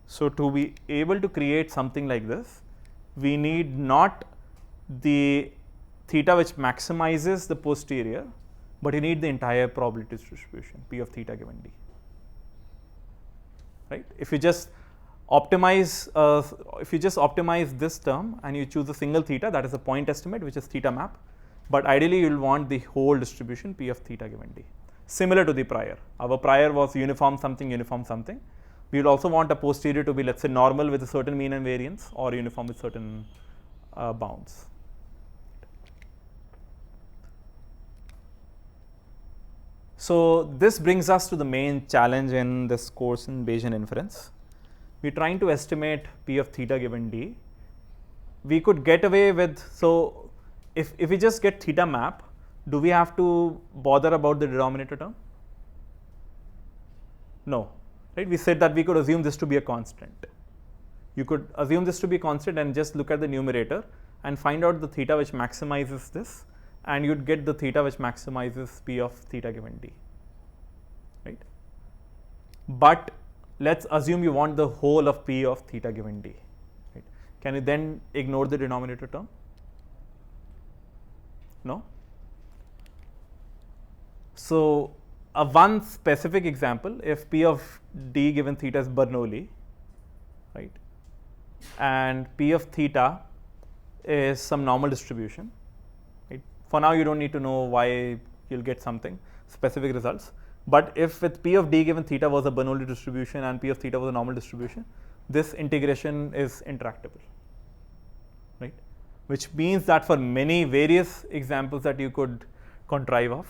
So to be able to create something like this, we need not the theta which maximizes the posterior, but you need the entire probability distribution P of theta given D. Right? If you just optimize this term and you choose a single theta, that is a point estimate which is theta map, but ideally you will want the whole distribution P of theta given D. Similar to the prior. Our prior was uniform something, uniform something. We will also want a posterior to be, let's say, normal with a certain mean and variance or uniform with certain bounds. So this brings us to the main challenge in this course in Bayesian inference. We're trying to estimate P of theta given D. We could get away with, so if we just get theta map, do we have to bother about the denominator term? No, right? We said that we could assume this to be a constant. You could assume this to be constant and just look at the numerator and find out the theta which maximizes this, and you'd get the theta which maximizes P of theta given D, right? But let's assume you want the whole of P of theta given D, right? Can you then ignore the denominator term? No? So one specific example, if P of D given theta is Bernoulli, right, and P of theta is some normal distribution, right? For now you don't need to know why, you'll get something, specific results. But if with P of D given theta was a Bernoulli distribution and P of theta was a normal distribution, this integration is intractable, right? Which means that for many various examples that you could contrive of,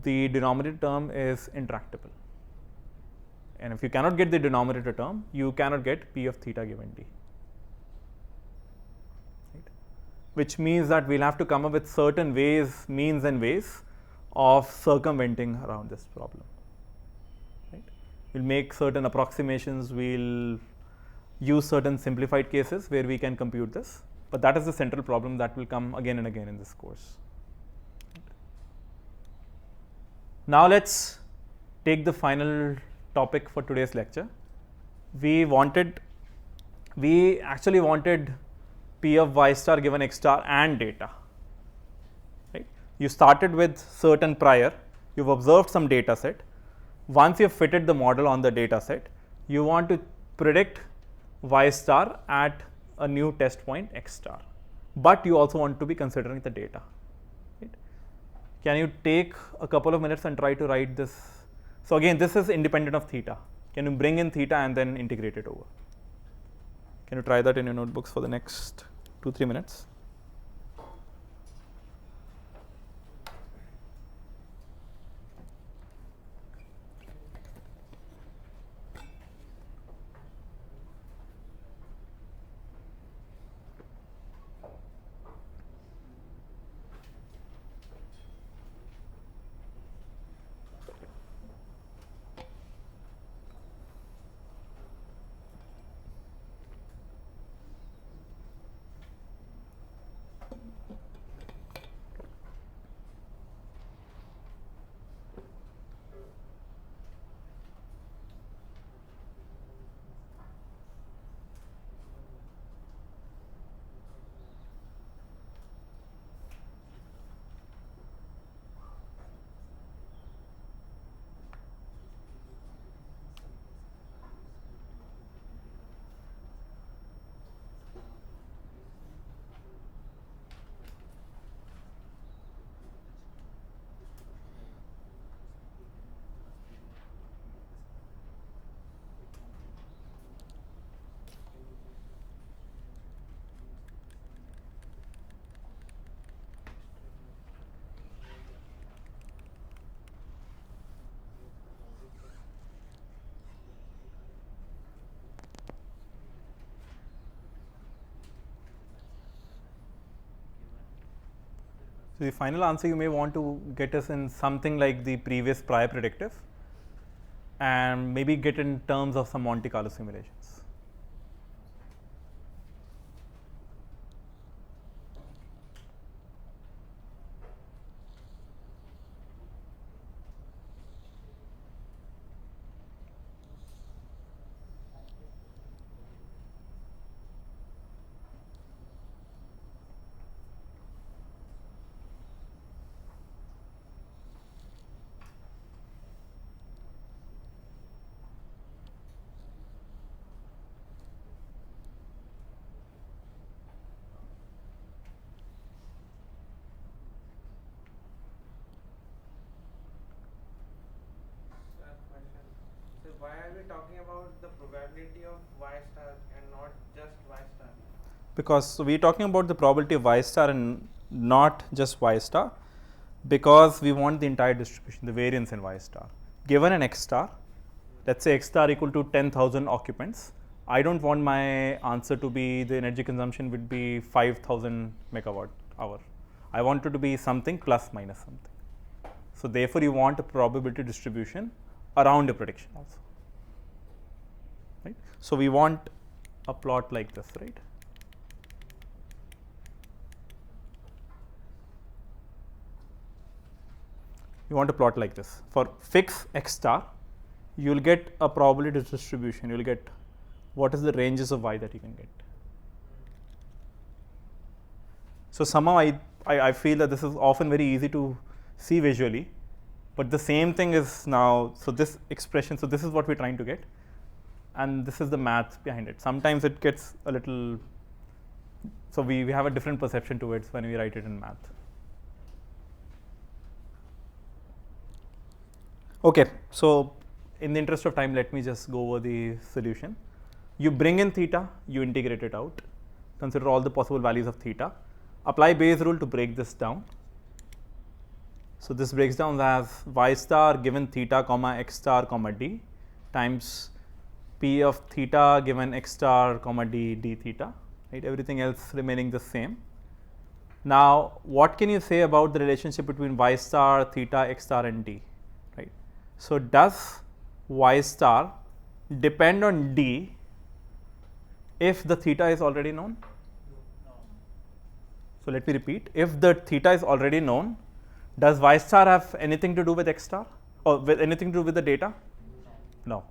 the denominator term is intractable. And if you cannot get the denominator term, you cannot get P of theta given D. Right? Which means that we'll have to come up with certain ways, means and ways of circumventing around this problem. Right? We'll make certain approximations, we'll use certain simplified cases where we can compute this, but that is the central problem that will come again and again in this course. Now let's take the final topic for today's lecture. We actually wanted P of y star given x star and data. Right? You started with certain prior, you've observed some data set. Once you've fitted the model on the data set, you want to predict y star at a new test point x star, but you also want to be considering the data. Right? Can you take a couple of minutes and try to write this? So again, this is independent of theta. Can you bring in theta and then integrate it over? Can you try that in your notebooks for the next 2-3 minutes? So the final answer you may want to get is in something like the previous prior predictive, and maybe get in terms of some Monte Carlo simulations. So why are we talking about the probability of y star and not just y star? Because we're talking about the probability of y star and not just y star, because we want the entire distribution, the variance in y star. Given an x star, let's say x star equal to 10,000 occupants, I don't want my answer to be the energy consumption would be 5,000 megawatt hour. I want it to be something plus minus something. So therefore, you want a probability distribution around a prediction also. Right? So we want a plot like this, right? You want a plot like this. For fix x star, you will get a probability distribution. You will get what is the ranges of y that you can get. So somehow I feel that this is often very easy to see visually, but the same thing is now, so this expression, so this is what we're trying to get, and this is the math behind it. Sometimes it gets a little, so we have a different perception to it when we write it in math. Okay, so in the interest of time, let me just go over the solution. You bring in theta, you integrate it out, consider all the possible values of theta, apply Bayes rule to break this down. So this breaks down as y star given theta comma x star comma d times p of theta given x star comma d d theta, right? Everything else remaining the same. Now, what can you say about the relationship between y star, theta, x star and d, right? So, does y star depend on d if the theta is already known? So, let me repeat, if the theta is already known, does y star have anything to do with x star or with anything to do with the data? No.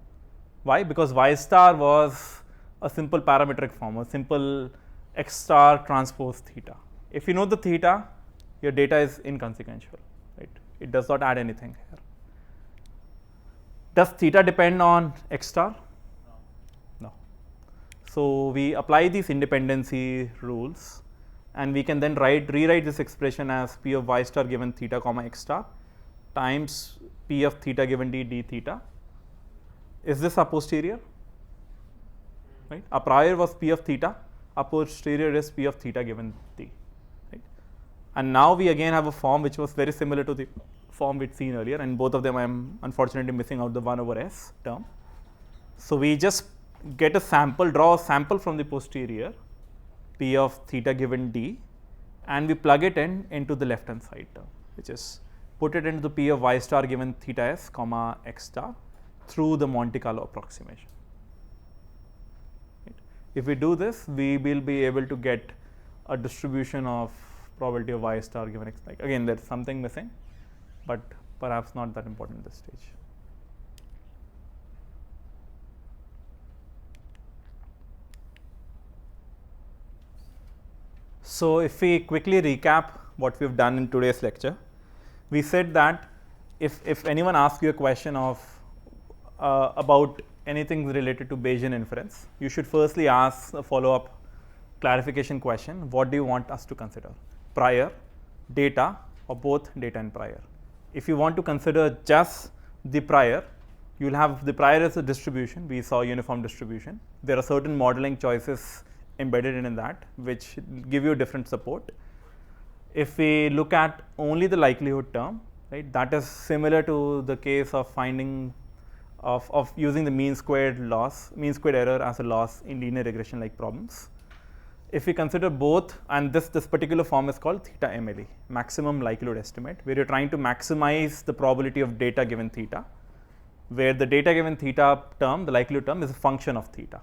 Why? Because y star was a simple parametric form, a simple x star transpose theta. If you know the theta, your data is inconsequential, right? It does not add anything here. Does theta depend on x star? No. So, we apply these independency rules and we can then rewrite this expression as p of y star given theta comma x star times p of theta given d theta. Is this a posterior? Right? A prior was p of theta, a posterior is p of theta given d. Right? And now we again have a form which was very similar to the form we'd seen earlier, and both of them I am unfortunately missing out the 1 over s term. So, we just get a sample, draw a sample from the posterior p of theta given d, and we plug it into the left hand side term, which is put it into the p of y star given theta s comma x star through the Monte Carlo approximation. Right. If we do this, we will be able to get a distribution of probability of y star given x. Like again, there's something missing, but perhaps not that important at this stage. So, if we quickly recap what we have done in today's lecture, we said that if anyone asks you a question of about anything related to Bayesian inference, you should firstly ask a follow-up clarification question. What do you want us to consider? Prior, data, or both data and prior? If you want to consider just the prior, you will have the prior as a distribution. We saw uniform distribution. There are certain modeling choices embedded in that which give you different support. If we look at only the likelihood term, right, that is similar to the case of finding of using the mean squared error as a loss in linear regression like problems. If we consider both, and this particular form is called theta MLE, maximum likelihood estimate, where you're trying to maximize the probability of data given theta, where the data given theta term, the likelihood term, is a function of theta.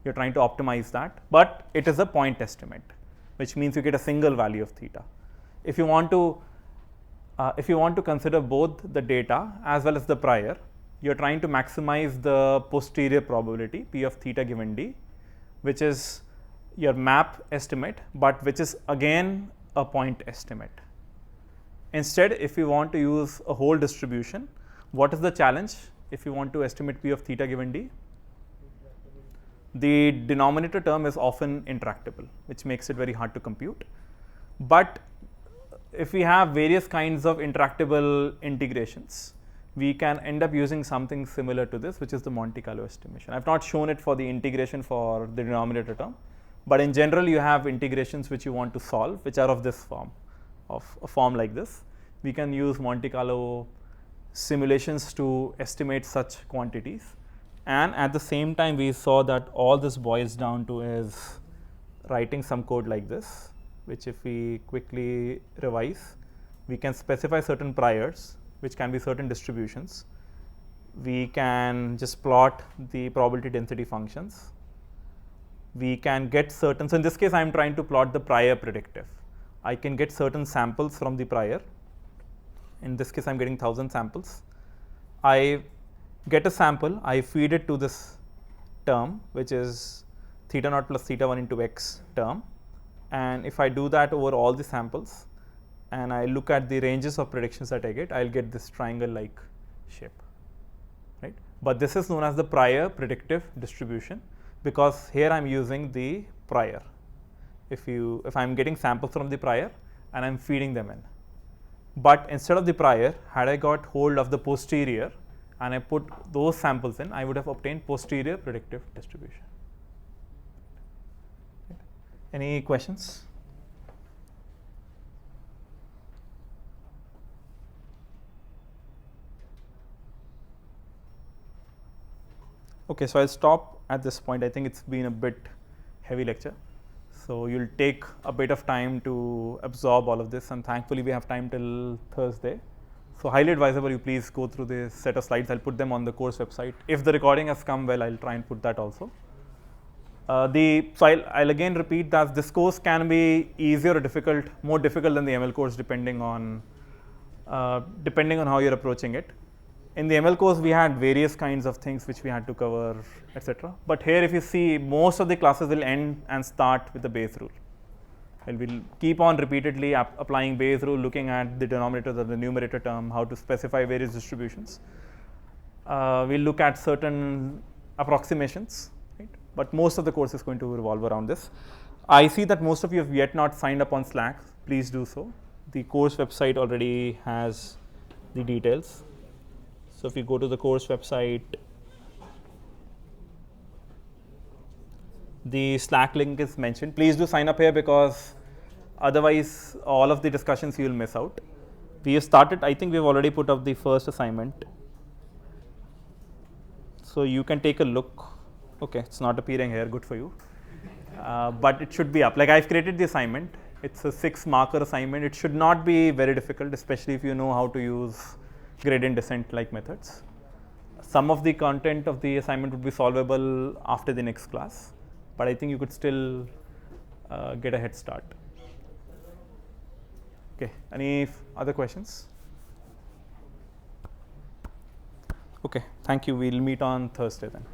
You're trying to optimize that, but it is a point estimate, which means you get a single value of theta. If you want to consider both the data as well as the prior, you're trying to maximize the posterior probability p of theta given d, which is your map estimate, but which is again a point estimate. Instead, if you want to use a whole distribution, what is the challenge if you want to estimate p of theta given d? The denominator term is often intractable, which makes it very hard to compute. But if we have various kinds of intractable integrations, we can end up using something similar to this, which is the Monte Carlo estimation. I have not shown it for the integration for the denominator term, but in general you have integrations which you want to solve, which are of this form, of a form like this. We can use Monte Carlo simulations to estimate such quantities. And at the same time, we saw that all this boils down to is writing some code like this, which if we quickly revise, we can specify certain priors, which can be certain distributions. We can just plot the probability density functions. We can get certain, so in this case, I am trying to plot the prior predictive. I can get certain samples from the prior. In this case, I am getting 1000 samples. I get a sample, I feed it to this term, which is theta naught plus theta 1 into x term. And if I do that over all the samples, and I look at the ranges of predictions that I get, I'll get this triangle-like shape, right? But this is known as the prior predictive distribution, because here I'm using the prior. If I'm getting samples from the prior and I'm feeding them in. But instead of the prior, had I got hold of the posterior and I put those samples in, I would have obtained posterior predictive distribution. Any questions? Okay, so I'll stop at this point. I think it's been a bit heavy lecture. So you'll take a bit of time to absorb all of this, and thankfully we have time till Thursday. So highly advisable you please go through this set of slides. I'll put them on the course website. If the recording has come well, I'll try and put that also. So I'll again repeat that this course can be easier or difficult, more difficult than the ML course depending on how you're approaching it. In the ML course, we had various kinds of things which we had to cover, etc. But here, if you see, most of the classes will end and start with the Bayes rule. And we'll keep on repeatedly applying Bayes rule, looking at the denominator or the numerator term, how to specify various distributions. We'll look at certain approximations, right? But most of the course is going to revolve around this. I see that most of you have yet not signed up on Slack. Please do so. The course website already has the details. So if you go to the course website, the Slack link is mentioned. Please do sign up here because otherwise all of the discussions you will miss out. We have started, I think we've already put up the first assignment. So you can take a look. Okay, it's not appearing here, good for you. But it should be up. Like I've created the assignment. It's a 6-marker assignment. It should not be very difficult, especially if you know how to use gradient descent like methods. Some of the content of the assignment would be solvable after the next class, but I think you could still get a head start. Okay, any other questions? Okay, thank you. We'll meet on Thursday then.